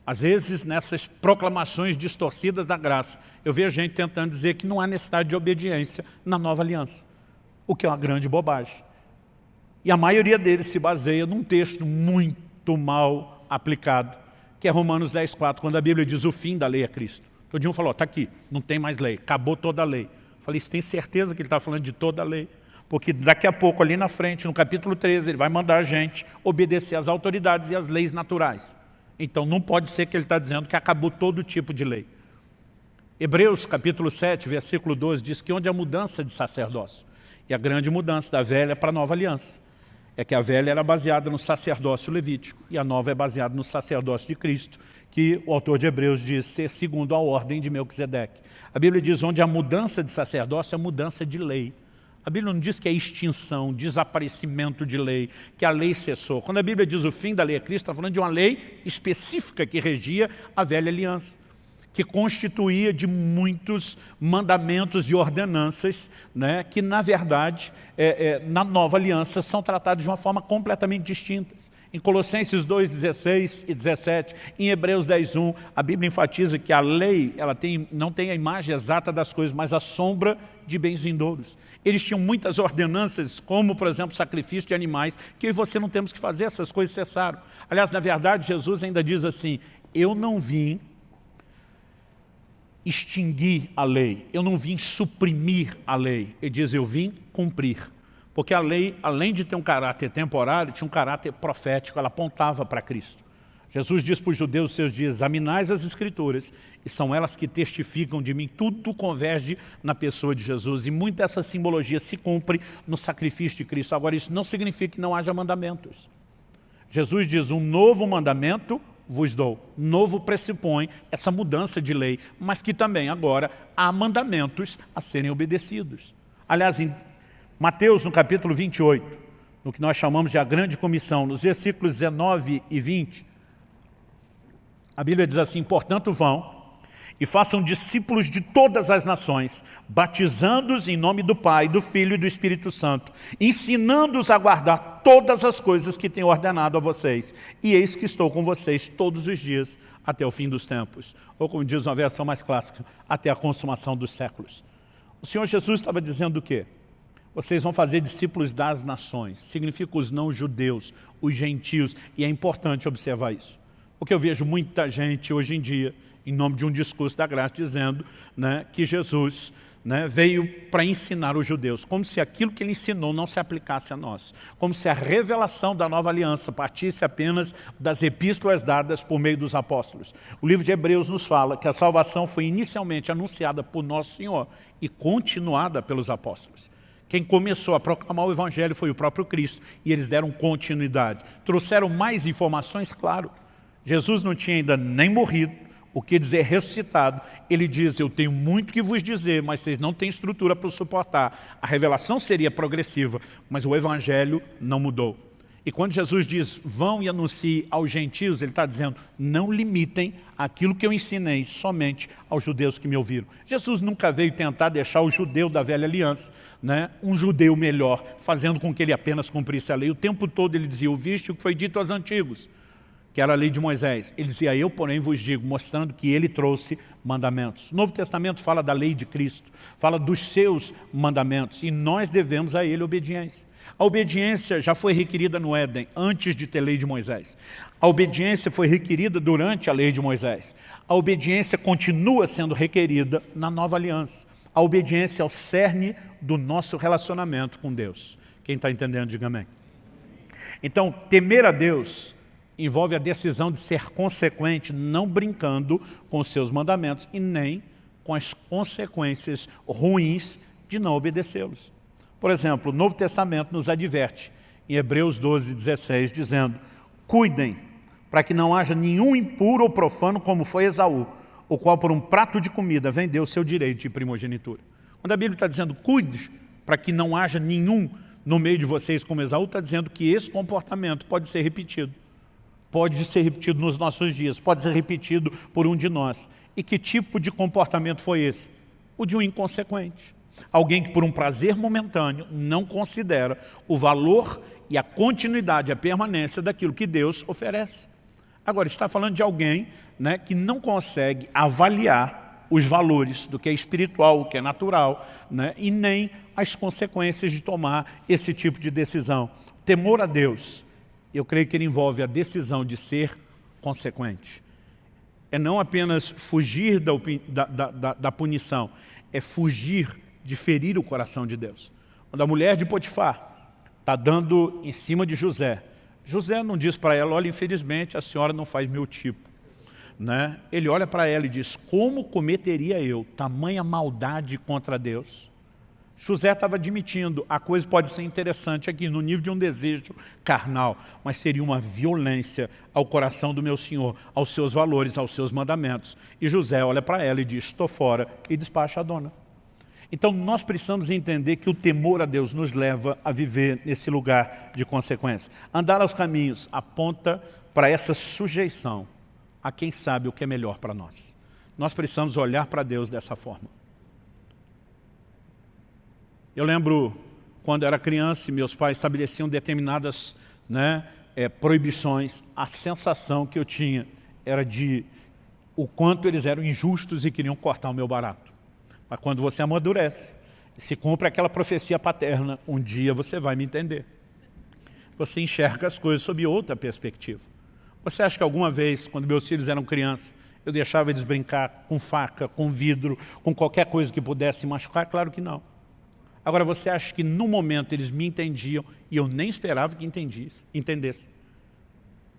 Às vezes, nessas proclamações distorcidas da graça, eu vejo gente tentando dizer que não há necessidade de obediência na nova aliança, o que é uma grande bobagem. E a maioria deles se baseia num texto muito mal aplicado, que é Romanos 10,4, quando a Bíblia diz o fim da lei é Cristo. Todo dia falou, está aqui, não tem mais lei, acabou toda a lei. Eu falei, você tem certeza que ele está falando de toda a lei? Porque daqui a pouco, ali na frente, no capítulo 13, ele vai mandar a gente obedecer às autoridades e às leis naturais. Então, não pode ser que ele está dizendo que acabou todo tipo de lei. Hebreus, capítulo 7, versículo 12, diz que onde há mudança de sacerdócio, e a grande mudança da velha para a nova aliança, é que a velha era baseada no sacerdócio levítico, e a nova é baseada no sacerdócio de Cristo, que o autor de Hebreus diz ser segundo a ordem de Melquisedeque. A Bíblia diz onde há mudança de sacerdócio, é mudança de lei. A Bíblia não diz que é extinção, desaparecimento de lei, que a lei cessou. Quando a Bíblia diz o fim da lei é Cristo, está falando de uma lei específica que regia a velha aliança, que constituía de muitos mandamentos e ordenanças, né, que na verdade, na nova aliança, são tratados de uma forma completamente distinta. Em Colossenses 2, 16 e 17, em Hebreus 10, 1, a Bíblia enfatiza que a lei ela não tem a imagem exata das coisas, mas a sombra de bens vindouros. Eles tinham muitas ordenanças, como, por exemplo, sacrifício de animais, que eu e você não temos que fazer, essas coisas cessaram. Aliás, na verdade, Jesus ainda diz assim, eu não vim extinguir a lei, eu não vim suprimir a lei. Ele diz, eu vim cumprir. Porque a lei, além de ter um caráter temporário, tinha um caráter profético, ela apontava para Cristo. Jesus diz para os judeus nos seus dias, examinais as Escrituras, e são elas que testificam de mim, tudo converge na pessoa de Jesus, e muita dessa simbologia se cumpre no sacrifício de Cristo. Agora, isso não significa que não haja mandamentos. Jesus diz, um novo mandamento vos dou. Novo pressupõe essa mudança de lei, mas que também agora há mandamentos a serem obedecidos. Aliás, em Mateus, no capítulo 28, no que nós chamamos de a grande comissão, nos versículos 19 e 20, a Bíblia diz assim, portanto vão e façam discípulos de todas as nações, batizando-os em nome do Pai, do Filho e do Espírito Santo, ensinando-os a guardar todas as coisas que tenho ordenado a vocês. E eis que estou com vocês todos os dias, até o fim dos tempos. Ou como diz uma versão mais clássica, até a consumação dos séculos. O Senhor Jesus estava dizendo o quê? Vocês vão fazer discípulos das nações. Significa os não-judeus, os gentios. E é importante observar isso. Porque eu vejo muita gente hoje em dia, em nome de um discurso da graça, dizendo que Jesus veio para ensinar os judeus. Como se aquilo que ele ensinou não se aplicasse a nós. Como se a revelação da nova aliança partisse apenas das epístolas dadas por meio dos apóstolos. O livro de Hebreus nos fala que a salvação foi inicialmente anunciada por Nosso Senhor e continuada pelos apóstolos. Quem começou a proclamar o Evangelho foi o próprio Cristo, e eles deram continuidade. Trouxeram mais informações, claro. Jesus não tinha ainda nem morrido, o que dizer ressuscitado. Ele diz, eu tenho muito que vos dizer, mas vocês não têm estrutura para suportar. A revelação seria progressiva, mas o Evangelho não mudou. E quando Jesus diz, vão e anunciem aos gentios, ele está dizendo, não limitem aquilo que eu ensinei somente aos judeus que me ouviram. Jesus nunca veio tentar deixar o judeu da velha aliança, um judeu melhor, fazendo com que ele apenas cumprisse a lei. O tempo todo ele dizia, ouviste o que foi dito aos antigos, que era a lei de Moisés. Ele dizia, eu porém vos digo, mostrando que ele trouxe mandamentos. O Novo Testamento fala da lei de Cristo, fala dos seus mandamentos, e nós devemos a ele obediência. A obediência já foi requerida no Éden, antes de ter lei de Moisés. A obediência foi requerida durante a lei de Moisés. A obediência continua sendo requerida na nova aliança. A obediência é o cerne do nosso relacionamento com Deus. Quem está entendendo, diga amém. Então, temer a Deus envolve a decisão de ser consequente, não brincando com os seus mandamentos e nem com as consequências ruins de não obedecê-los. Por exemplo, o Novo Testamento nos adverte, em Hebreus 12, 16, dizendo, cuidem para que não haja nenhum impuro ou profano como foi Esaú, o qual por um prato de comida vendeu o seu direito de primogenitura. Quando a Bíblia está dizendo, cuide para que não haja nenhum no meio de vocês como Esaú, está dizendo que esse comportamento pode ser repetido. Pode ser repetido nos nossos dias, pode ser repetido por um de nós. E que tipo de comportamento foi esse? O de um inconsequente. Alguém que por um prazer momentâneo não considera o valor e a continuidade, a permanência daquilo que Deus oferece. Agora, está falando de alguém que não consegue avaliar os valores do que é espiritual, o que é natural, e nem as consequências de tomar esse tipo de decisão. Temor a Deus, eu creio que ele envolve a decisão de ser consequente. É não apenas fugir da punição, é fugir de ferir o coração de Deus. Quando a mulher de Potifar está dando em cima de José, José não diz para ela, olha, infelizmente a senhora não faz meu tipo. Ele olha para ela e diz, como cometeria eu tamanha maldade contra Deus? José estava admitindo, a coisa pode ser interessante aqui, no nível de um desejo carnal, mas seria uma violência ao coração do meu Senhor, aos seus valores, aos seus mandamentos. E José olha para ela e diz, estou fora, e despacha a dona. Então nós precisamos entender que o temor a Deus nos leva a viver nesse lugar de consequência. Andar aos caminhos aponta para essa sujeição a quem sabe o que é melhor para nós. Nós precisamos olhar para Deus dessa forma. Eu lembro quando era criança e meus pais estabeleciam determinadas proibições, a sensação que eu tinha era de o quanto eles eram injustos e queriam cortar o meu barato. Mas quando você amadurece, se cumpre aquela profecia paterna, um dia você vai me entender. Você enxerga as coisas sob outra perspectiva. Você acha que alguma vez, quando meus filhos eram crianças, eu deixava eles brincar com faca, com vidro, com qualquer coisa que pudesse machucar? Claro que não. Agora, você acha que no momento eles me entendiam e eu nem esperava que entendessem.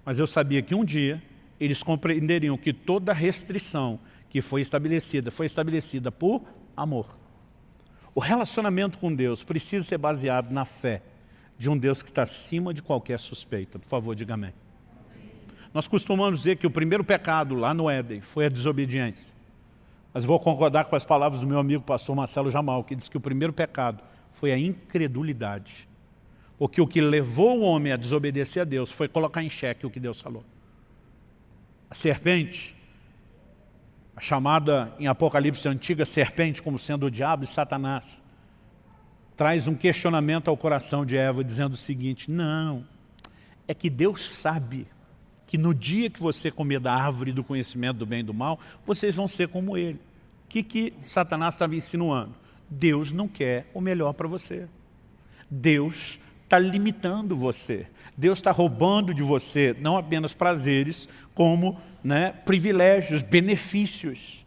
Mas eu sabia que um dia eles compreenderiam que toda restrição que foi estabelecida por amor. O relacionamento com Deus precisa ser baseado na fé de um Deus que está acima de qualquer suspeita. Por favor, diga amém. Nós costumamos dizer que o primeiro pecado lá no Éden foi a desobediência. Mas vou concordar com as palavras do meu amigo pastor Marcelo Jamal, que diz que o primeiro pecado foi a incredulidade. Porque o que levou o homem a desobedecer a Deus foi colocar em xeque o que Deus falou. A serpente, a chamada em Apocalipse antiga serpente como sendo o diabo e Satanás, traz um questionamento ao coração de Eva dizendo o seguinte: não, é que Deus sabe que no dia que você comer da árvore do conhecimento do bem e do mal, vocês vão ser como ele. O que Satanás estava insinuando? Deus não quer o melhor para você. Deus está limitando você. Deus está roubando de você não apenas prazeres, como privilégios, benefícios.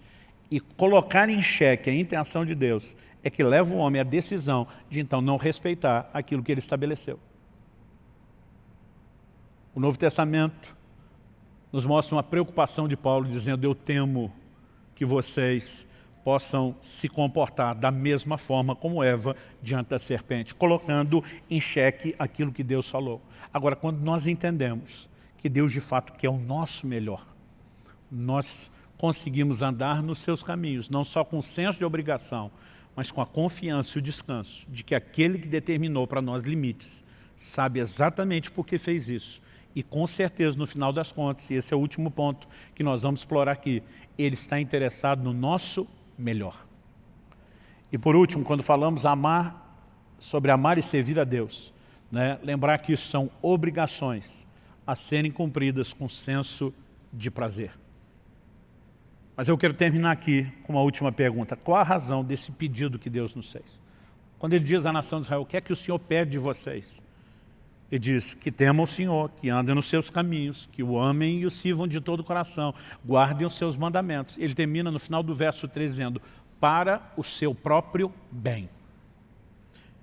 E colocar em xeque a intenção de Deus é que leva o homem à decisão de então não respeitar aquilo que ele estabeleceu. O Novo Testamento nos mostra uma preocupação de Paulo dizendo: eu temo que vocês possam se comportar da mesma forma como Eva diante da serpente, colocando em xeque aquilo que Deus falou. Agora, quando nós entendemos que Deus de fato quer o nosso melhor, nós conseguimos andar nos seus caminhos, não só com o senso de obrigação, mas com a confiança e o descanso de que aquele que determinou para nós limites sabe exatamente por que fez isso. E com certeza, no final das contas, e esse é o último ponto que nós vamos explorar aqui, ele está interessado no nosso melhor. E por último, quando falamos sobre amar e servir a Deus, lembrar que isso são obrigações a serem cumpridas com senso de prazer. Mas eu quero terminar aqui com uma última pergunta. Qual a razão desse pedido que Deus nos fez? Quando ele diz à nação de Israel: o que é que o Senhor pede de vocês? Ele diz que temam o Senhor, que andem nos seus caminhos, que o amem e o sirvam de todo o coração, guardem os seus mandamentos. Ele termina no final do verso 3 dizendo: para o seu próprio bem.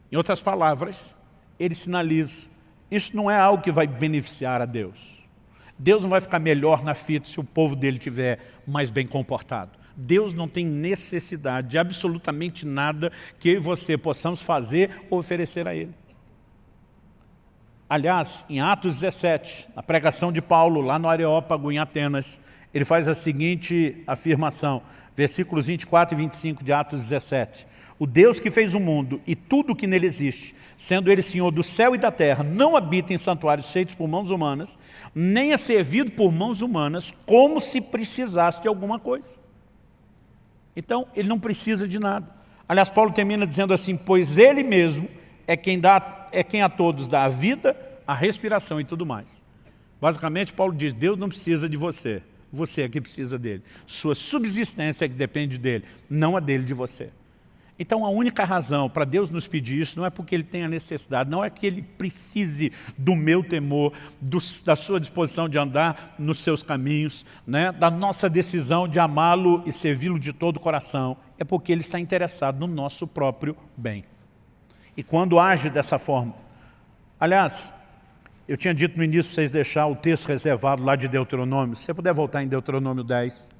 Em outras palavras, ele sinaliza: isso não é algo que vai beneficiar a Deus. Deus não vai ficar melhor na fita se o povo dele estiver mais bem comportado. Deus não tem necessidade de absolutamente nada que eu e você possamos fazer ou oferecer a ele. Aliás, em Atos 17, na pregação de Paulo, lá no Areópago, em Atenas, ele faz a seguinte afirmação, versículos 24 e 25 de Atos 17. O Deus que fez o mundo e tudo o que nele existe, sendo ele Senhor do céu e da terra, não habita em santuários feitos por mãos humanas, nem é servido por mãos humanas, como se precisasse de alguma coisa. Então, ele não precisa de nada. Aliás, Paulo termina dizendo assim: pois ele mesmo é quem a todos dá a vida, a respiração e tudo mais. Basicamente, Paulo diz: Deus não precisa de você, você é que precisa dele. Sua subsistência é que depende dele, não a dele de você. Então, a única razão para Deus nos pedir isso não é porque ele tenha necessidade, não é que ele precise do meu temor, da sua disposição de andar nos seus caminhos, da nossa decisão de amá-lo e servi-lo de todo o coração. É porque ele está interessado no nosso próprio bem. E quando age dessa forma, aliás, eu tinha dito no início para vocês deixar o texto reservado lá de Deuteronômio. Se você puder voltar em Deuteronômio 10.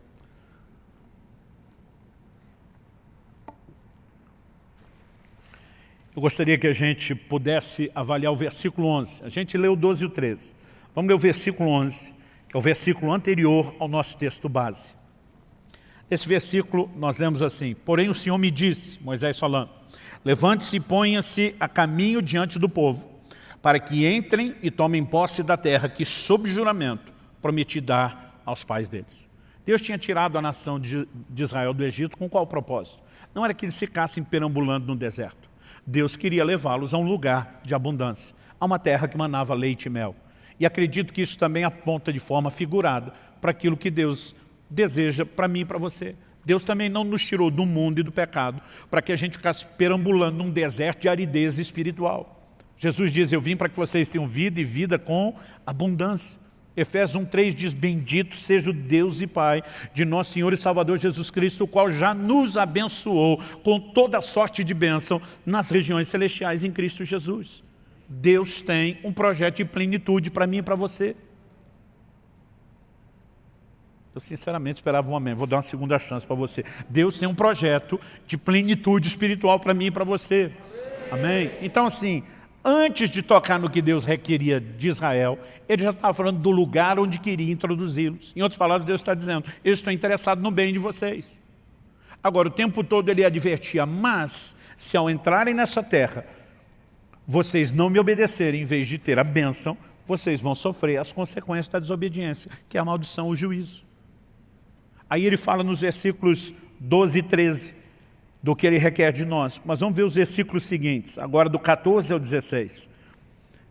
Eu gostaria que a gente pudesse avaliar o versículo 11. A gente leu o 12 e o 13. Vamos ler o versículo 11, que é o versículo anterior ao nosso texto base. Nesse versículo nós lemos assim: porém o Senhor me disse, Moisés falando, levante-se e ponha-se a caminho diante do povo, para que entrem e tomem posse da terra que, sob juramento, prometi dar aos pais deles. Deus tinha tirado a nação de Israel do Egito com qual propósito? Não era que eles ficassem perambulando no deserto. Deus queria levá-los a um lugar de abundância, a uma terra que manava leite e mel. E acredito que isso também aponta de forma figurada para aquilo que Deus deseja para mim e para você. Deus também não nos tirou do mundo e do pecado para que a gente ficasse perambulando num deserto de aridez espiritual. Jesus diz, eu vim para que vocês tenham vida e vida com abundância. Efésios 1:3 diz, bendito seja o Deus e Pai de nosso Senhor e Salvador Jesus Cristo, o qual já nos abençoou com toda sorte de bênção nas regiões celestiais em Cristo Jesus. Deus tem um projeto de plenitude para mim e para você. Eu sinceramente esperava um amém, vou dar uma segunda chance para você. Deus tem um projeto de plenitude espiritual para mim e para você. Amém? Então assim, antes de tocar no que Deus requeria de Israel, ele já estava falando do lugar onde queria introduzi-los. Em outras palavras, Deus está dizendo, eu estou interessado no bem de vocês. Agora, o tempo todo ele advertia, mas se ao entrarem nessa terra, vocês não me obedecerem, em vez de ter a bênção, vocês vão sofrer as consequências da desobediência, que é a maldição, o juízo. Aí ele fala nos versículos 12 e 13, do que ele requer de nós. Mas vamos ver os versículos seguintes, agora do 14 ao 16.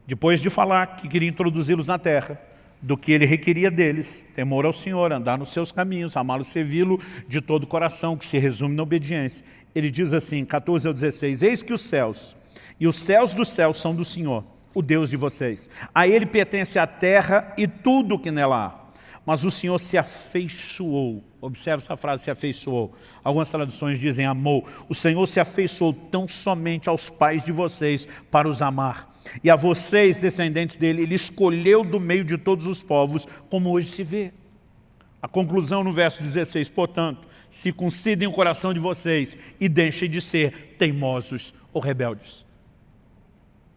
Depois de falar que queria introduzi-los na terra, do que ele requeria deles, temor ao Senhor, andar nos seus caminhos, amá-lo, servi-lo de todo o coração, que se resume na obediência. Ele diz assim, 14 ao 16, eis que os céus e os céus dos céus são do Senhor, o Deus de vocês. A ele pertence a terra e tudo o que nela há. Mas o Senhor se afeiçoou. Observe essa frase, se afeiçoou. Algumas traduções dizem amou. O Senhor se afeiçoou tão somente aos pais de vocês para os amar. E a vocês, descendentes dele, ele escolheu do meio de todos os povos, como hoje se vê. A conclusão no verso 16, portanto, circuncidem o coração de vocês e deixem de ser teimosos ou rebeldes.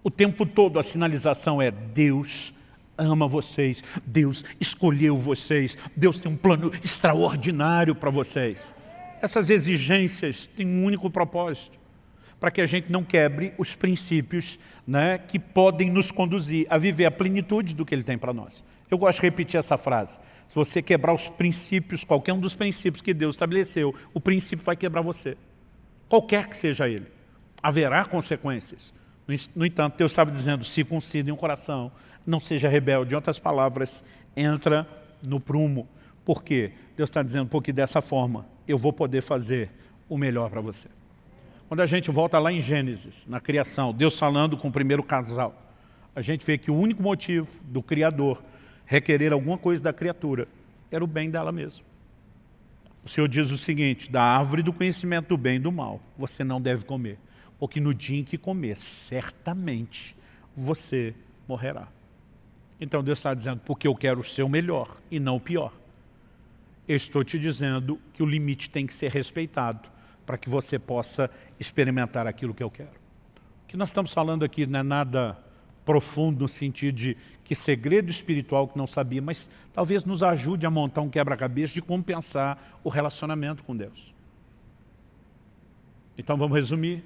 O tempo todo a sinalização é Deus ama vocês, Deus escolheu vocês, Deus tem um plano extraordinário para vocês. Essas exigências têm um único propósito, para que a gente não quebre os princípios, né, que podem nos conduzir a viver a plenitude do que Ele tem para nós. Eu gosto de repetir essa frase, se você quebrar os princípios, qualquer um dos princípios que Deus estabeleceu, o princípio vai quebrar você, qualquer que seja ele, haverá consequências. No entanto, Deus estava dizendo, circuncidem o coração, não seja rebelde. Em outras palavras, entra no prumo. Por quê? Deus está dizendo, porque dessa forma eu vou poder fazer o melhor para você. Quando a gente volta lá em Gênesis, na criação, Deus falando com o primeiro casal, a gente vê que o único motivo do Criador requerer alguma coisa da criatura era o bem dela mesma. O Senhor diz o seguinte, da árvore do conhecimento do bem e do mal, você não deve comer. Porque no dia em que comer, certamente você morrerá. Então Deus está dizendo, porque eu quero o seu melhor e não o pior. Eu estou te dizendo que o limite tem que ser respeitado para que você possa experimentar aquilo que eu quero. O que nós estamos falando aqui não é nada profundo no sentido de que segredo espiritual que não sabia, mas talvez nos ajude a montar um quebra-cabeça de como pensar o relacionamento com Deus. Então vamos resumir.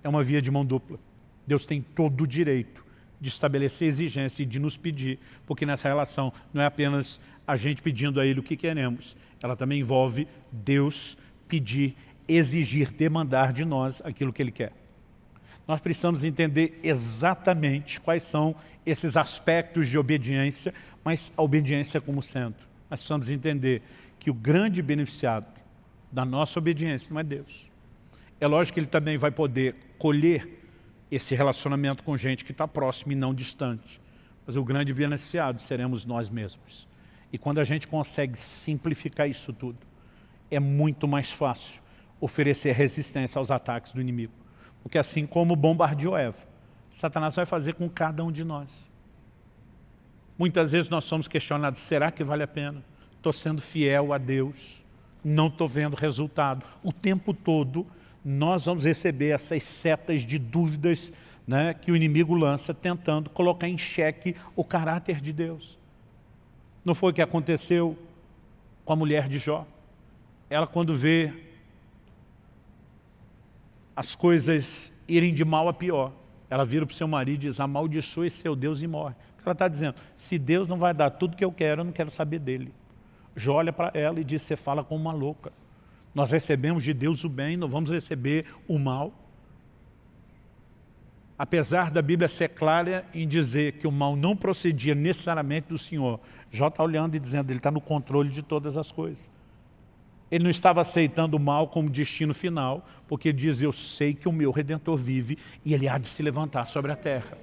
É uma via de mão dupla. Deus tem todo o direito de estabelecer exigência e de nos pedir, porque nessa relação não é apenas a gente pedindo a Ele o que queremos, ela também envolve Deus pedir, exigir, demandar de nós aquilo que Ele quer. Nós precisamos entender exatamente quais são esses aspectos de obediência, mas a obediência como centro. Nós precisamos entender que o grande beneficiado da nossa obediência não é Deus. É lógico que Ele também vai poder colher esse relacionamento com gente que está próxima e não distante. Mas o grande beneficiado seremos nós mesmos. E quando a gente consegue simplificar isso tudo, é muito mais fácil oferecer resistência aos ataques do inimigo. Porque assim como bombardeou Eva, Satanás vai fazer com cada um de nós. Muitas vezes nós somos questionados, será que vale a pena? Estou sendo fiel a Deus, não estou vendo resultado. O tempo todo nós vamos receber essas setas de dúvidas, né, que o inimigo lança tentando colocar em xeque o caráter de Deus. Não foi o que aconteceu com a mulher de Jó? Ela, quando vê as coisas irem de mal a pior, ela vira para o seu marido e diz, amaldiçoe seu Deus e morre. Ela está dizendo, se Deus não vai dar tudo que eu não quero saber dele. Jó olha para ela e diz, você fala como uma louca. Nós recebemos de Deus o bem, não vamos receber o mal. apesar da Bíblia ser clara em dizer que o mal não procedia necessariamente do Senhor, Jó está olhando e dizendo, ele está no controle de todas as coisas. Ele não estava aceitando o mal como destino final, porque ele diz, eu sei que o meu Redentor vive e ele há de se levantar sobre a terra.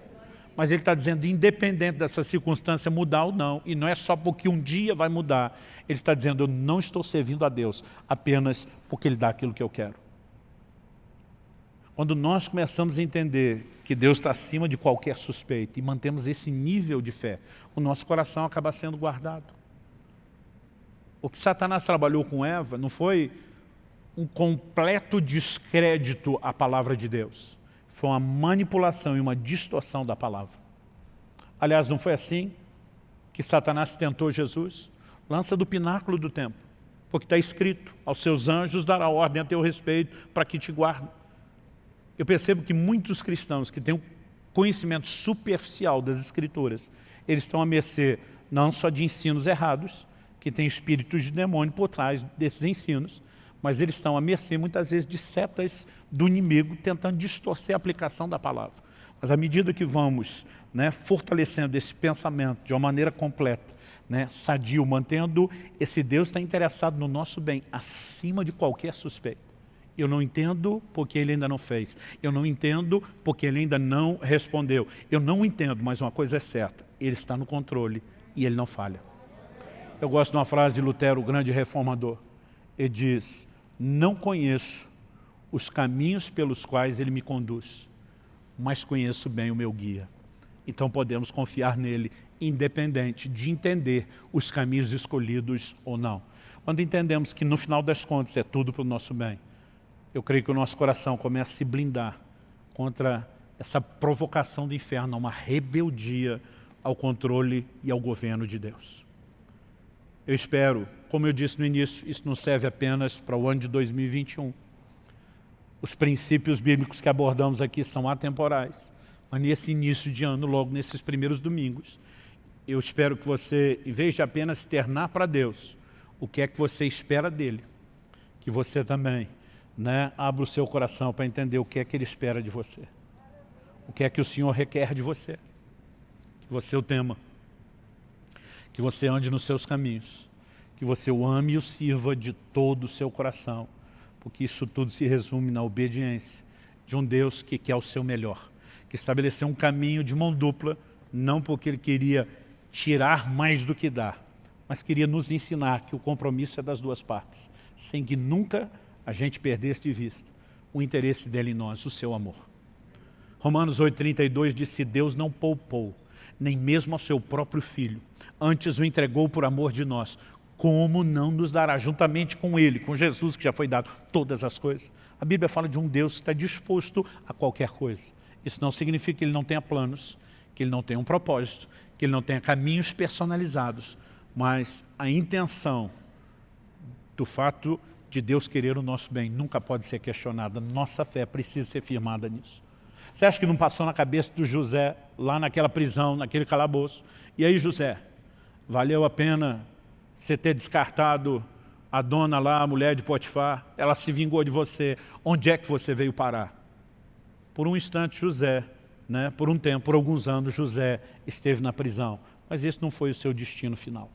Mas ele está dizendo, independente dessa circunstância mudar ou não, e não é só porque um dia vai mudar, ele está dizendo, eu não estou servindo a Deus apenas porque Ele dá aquilo que eu quero. Quando nós começamos a entender que Deus está acima de qualquer suspeita e mantemos esse nível de fé, o nosso coração acaba sendo guardado. O que Satanás trabalhou com Eva não foi um completo descrédito à palavra de Deus. Foi uma manipulação e uma distorção da palavra. Aliás, não foi assim que Satanás tentou Jesus? Lança do pináculo do templo, porque está escrito, aos seus anjos dará ordem a teu respeito para que te guardem. Eu percebo que muitos cristãos que têm um conhecimento superficial das Escrituras, eles estão à mercê não só de ensinos errados, que tem espíritos de demônio por trás desses ensinos, mas eles estão à mercê muitas vezes de setas do inimigo tentando distorcer a aplicação da palavra. Mas à medida que vamos fortalecendo esse pensamento de uma maneira completa, sadio, mantendo esse Deus está interessado no nosso bem acima de qualquer suspeita. Eu não entendo porque Ele ainda não fez. Eu não entendo porque Ele ainda não respondeu. Eu não entendo, mas uma coisa é certa, Ele está no controle e Ele não falha. Eu gosto de uma frase de Lutero, o grande reformador. Ele diz, não conheço os caminhos pelos quais Ele me conduz, mas conheço bem o meu guia. Então podemos confiar nele, independente de entender os caminhos escolhidos ou não. Quando entendemos que no final das contas é tudo para o nosso bem, eu creio que o nosso coração começa a se blindar contra essa provocação do inferno, uma rebeldia ao controle e ao governo de Deus. Eu espero, como eu disse no início, isso não serve apenas para o ano de 2021. Os princípios bíblicos que abordamos aqui são atemporais. Mas nesse início de ano, logo nesses primeiros domingos, eu espero que você, em vez de apenas externar para Deus o que é que você espera dele, que você também abra o seu coração para entender o que é que Ele espera de você. O que é que o Senhor requer de você. Que você o tema. Que você ande nos seus caminhos. Que você o ame e o sirva de todo o seu coração. Porque isso tudo se resume na obediência de um Deus que quer o seu melhor. Que estabeleceu um caminho de mão dupla, não porque Ele queria tirar mais do que dar, mas queria nos ensinar que o compromisso é das duas partes, sem que nunca a gente perdesse de vista o interesse dele em nós, o seu amor. Romanos 8,32 diz, se Deus não poupou, nem mesmo ao seu próprio Filho, antes o entregou por amor de nós, como não nos dará juntamente com Ele, com Jesus que já foi dado, todas as coisas? A Bíblia fala de um Deus que está disposto a qualquer coisa. Isso não significa que Ele não tenha planos, que Ele não tenha um propósito, que Ele não tenha caminhos personalizados, mas a intenção do fato de Deus querer o nosso bem nunca pode ser questionada. Nossa fé precisa ser firmada nisso. Você acha que não passou na cabeça do José, lá naquela prisão, naquele calabouço? E aí, José, valeu a pena você ter descartado a dona lá, a mulher de Potifar? Ela se vingou de você. Onde é que você veio parar? Por um instante, José, por um tempo, por alguns anos, José esteve na prisão. Mas esse não foi o seu destino final.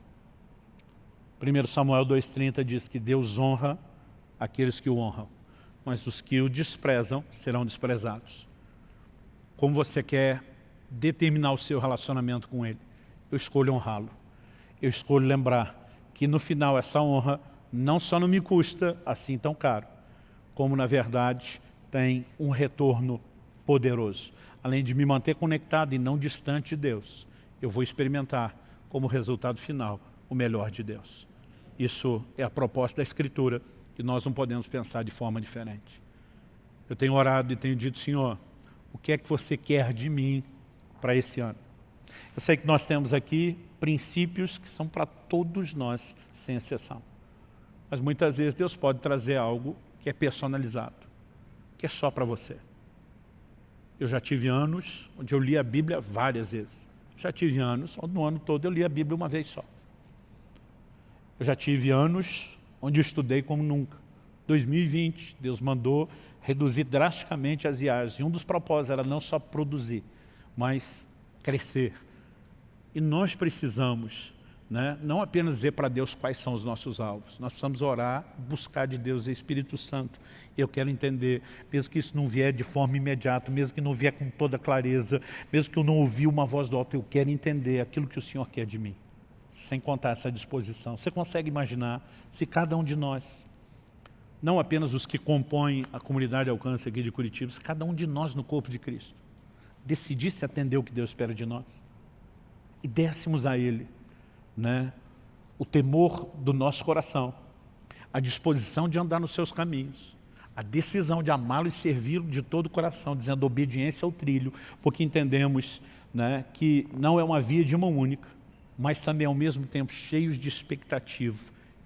1 Samuel 2,30 diz que Deus honra aqueles que o honram, mas os que o desprezam serão desprezados. Como você quer determinar o seu relacionamento com Ele? Eu escolho honrá-lo. Eu escolho lembrar que no final essa honra não só não me custa assim tão caro, como na verdade tem um retorno poderoso. Além de me manter conectado e não distante de Deus, eu vou experimentar como resultado final o melhor de Deus. Isso é a proposta da Escritura e nós não podemos pensar de forma diferente. Eu tenho orado e tenho dito, Senhor, o que é que você quer de mim para esse ano? Eu sei que nós temos aqui princípios que são para todos nós, sem exceção. Mas muitas vezes Deus pode trazer algo que é personalizado, que é só para você. Eu já tive anos onde eu li a Bíblia várias vezes. Já tive anos onde no ano todo eu li a Bíblia uma vez só. Eu já tive anos onde eu estudei como nunca. 2020, Deus mandou reduzir drasticamente as viagens. E um dos propósitos era não só produzir, mas crescer. E nós precisamos, né, não apenas dizer para Deus quais são os nossos alvos. Nós precisamos orar, buscar de Deus o Espírito Santo. Eu quero entender, mesmo que isso não vier de forma imediata, mesmo que não vier com toda clareza, mesmo que eu não ouvi uma voz do alto, eu quero entender aquilo que o Senhor quer de mim. Sem contar essa disposição. Você consegue imaginar se cada um de nós, não apenas os que compõem a comunidade Alcance aqui de Curitiba, se cada um de nós no corpo de Cristo decidisse atender o que Deus espera de nós e dessemos a Ele, né, o temor do nosso coração, a disposição de andar nos seus caminhos, a decisão de amá-lo e servi-lo de todo o coração, dizendo obediência ao trilho, porque entendemos, né, que não é uma via de mão única, mas também ao mesmo tempo cheios de expectativa,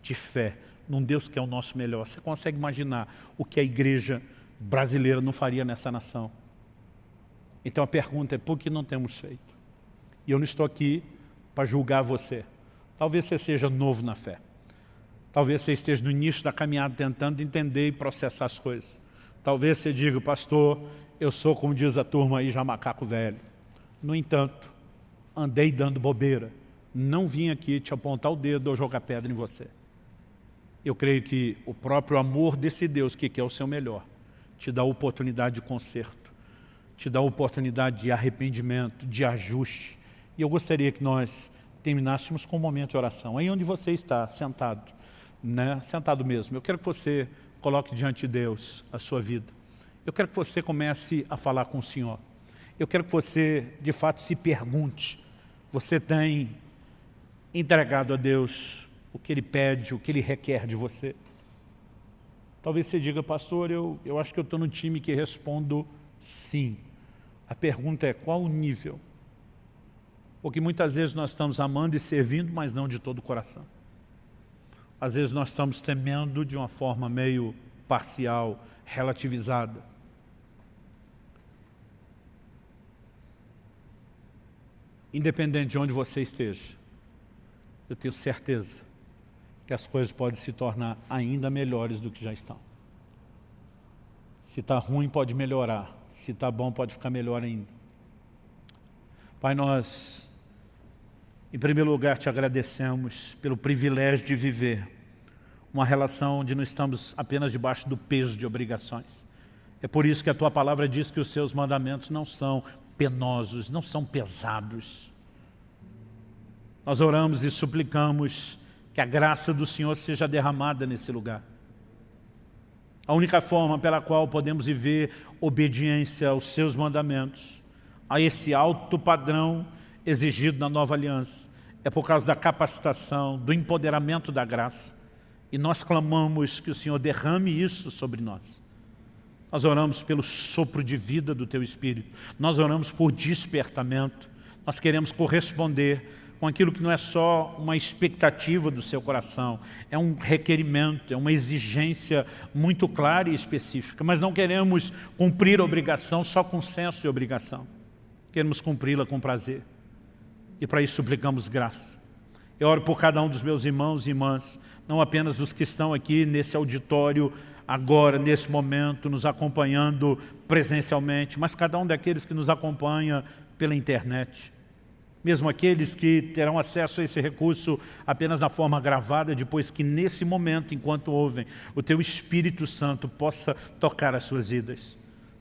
de fé, num Deus que é o nosso melhor. Você consegue imaginar o que a igreja brasileira não faria nessa nação? Então a pergunta é, por que não temos feito? E eu não estou aqui para julgar você. Talvez você seja novo na fé. Talvez você esteja no início da caminhada tentando entender e processar as coisas. Talvez você diga, pastor, eu sou, como diz a turma aí, já macaco velho. No entanto, andei dando bobeira. Não vim aqui te apontar o dedo ou jogar pedra em você. Eu creio que o próprio amor desse Deus, que quer o seu melhor, te dá a oportunidade de conserto, te dá a oportunidade de arrependimento, de ajuste. E eu gostaria que nós terminássemos com um momento de oração. Aí onde você está, sentado, né? Sentado mesmo. Eu quero que você coloque diante de Deus a sua vida. Eu quero que você comece a falar com o Senhor. Eu quero que você, de fato, se pergunte. Você tem entregado a Deus o que Ele pede, o que Ele requer de você? Talvez você diga, pastor, eu acho que eu estou no time que respondo sim. A pergunta é, qual o nível? Porque muitas vezes nós estamos amando e servindo, mas não de todo o coração. Às vezes nós estamos temendo de uma forma meio parcial, relativizada. Independente de onde você esteja, eu tenho certeza que as coisas podem se tornar ainda melhores do que já estão. Se está ruim, pode melhorar. Se está bom, pode ficar melhor ainda. Pai, nós, em primeiro lugar, te agradecemos pelo privilégio de viver uma relação onde não estamos apenas debaixo do peso de obrigações. É por isso que a Tua palavra diz que os Seus mandamentos não são penosos, não são pesados. Nós oramos e suplicamos que a graça do Senhor seja derramada nesse lugar. A única forma pela qual podemos viver obediência aos Seus mandamentos, a esse alto padrão exigido na nova aliança, é por causa da capacitação, do empoderamento da graça. E nós clamamos que o Senhor derrame isso sobre nós. Nós oramos pelo sopro de vida do Teu Espírito. Nós oramos por despertamento. Nós queremos corresponder com aquilo que não é só uma expectativa do seu coração, é um requerimento, é uma exigência muito clara e específica, mas não queremos cumprir a obrigação só com senso de obrigação, queremos cumpri-la com prazer, e para isso suplicamos graça. Eu oro por cada um dos meus irmãos e irmãs, não apenas os que estão aqui nesse auditório, agora, nesse momento, nos acompanhando presencialmente, mas cada um daqueles que nos acompanha pela internet. Mesmo aqueles que terão acesso a esse recurso apenas na forma gravada, depois que nesse momento, enquanto ouvem, o Teu Espírito Santo possa tocar as suas vidas.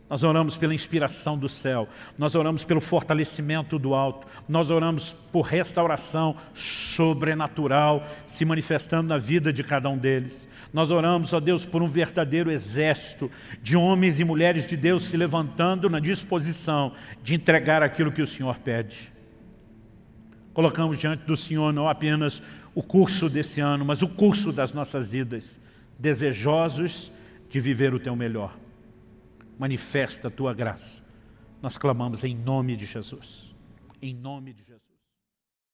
Nós oramos pela inspiração do céu, nós oramos pelo fortalecimento do alto, nós oramos por restauração sobrenatural se manifestando na vida de cada um deles. Nós oramos, ó Deus, por um verdadeiro exército de homens e mulheres de Deus se levantando na disposição de entregar aquilo que o Senhor pede. Colocamos diante do Senhor não apenas o curso desse ano, mas o curso das nossas vidas, desejosos de viver o Teu melhor. Manifesta a Tua graça. Nós clamamos em nome de Jesus. Em nome de Jesus.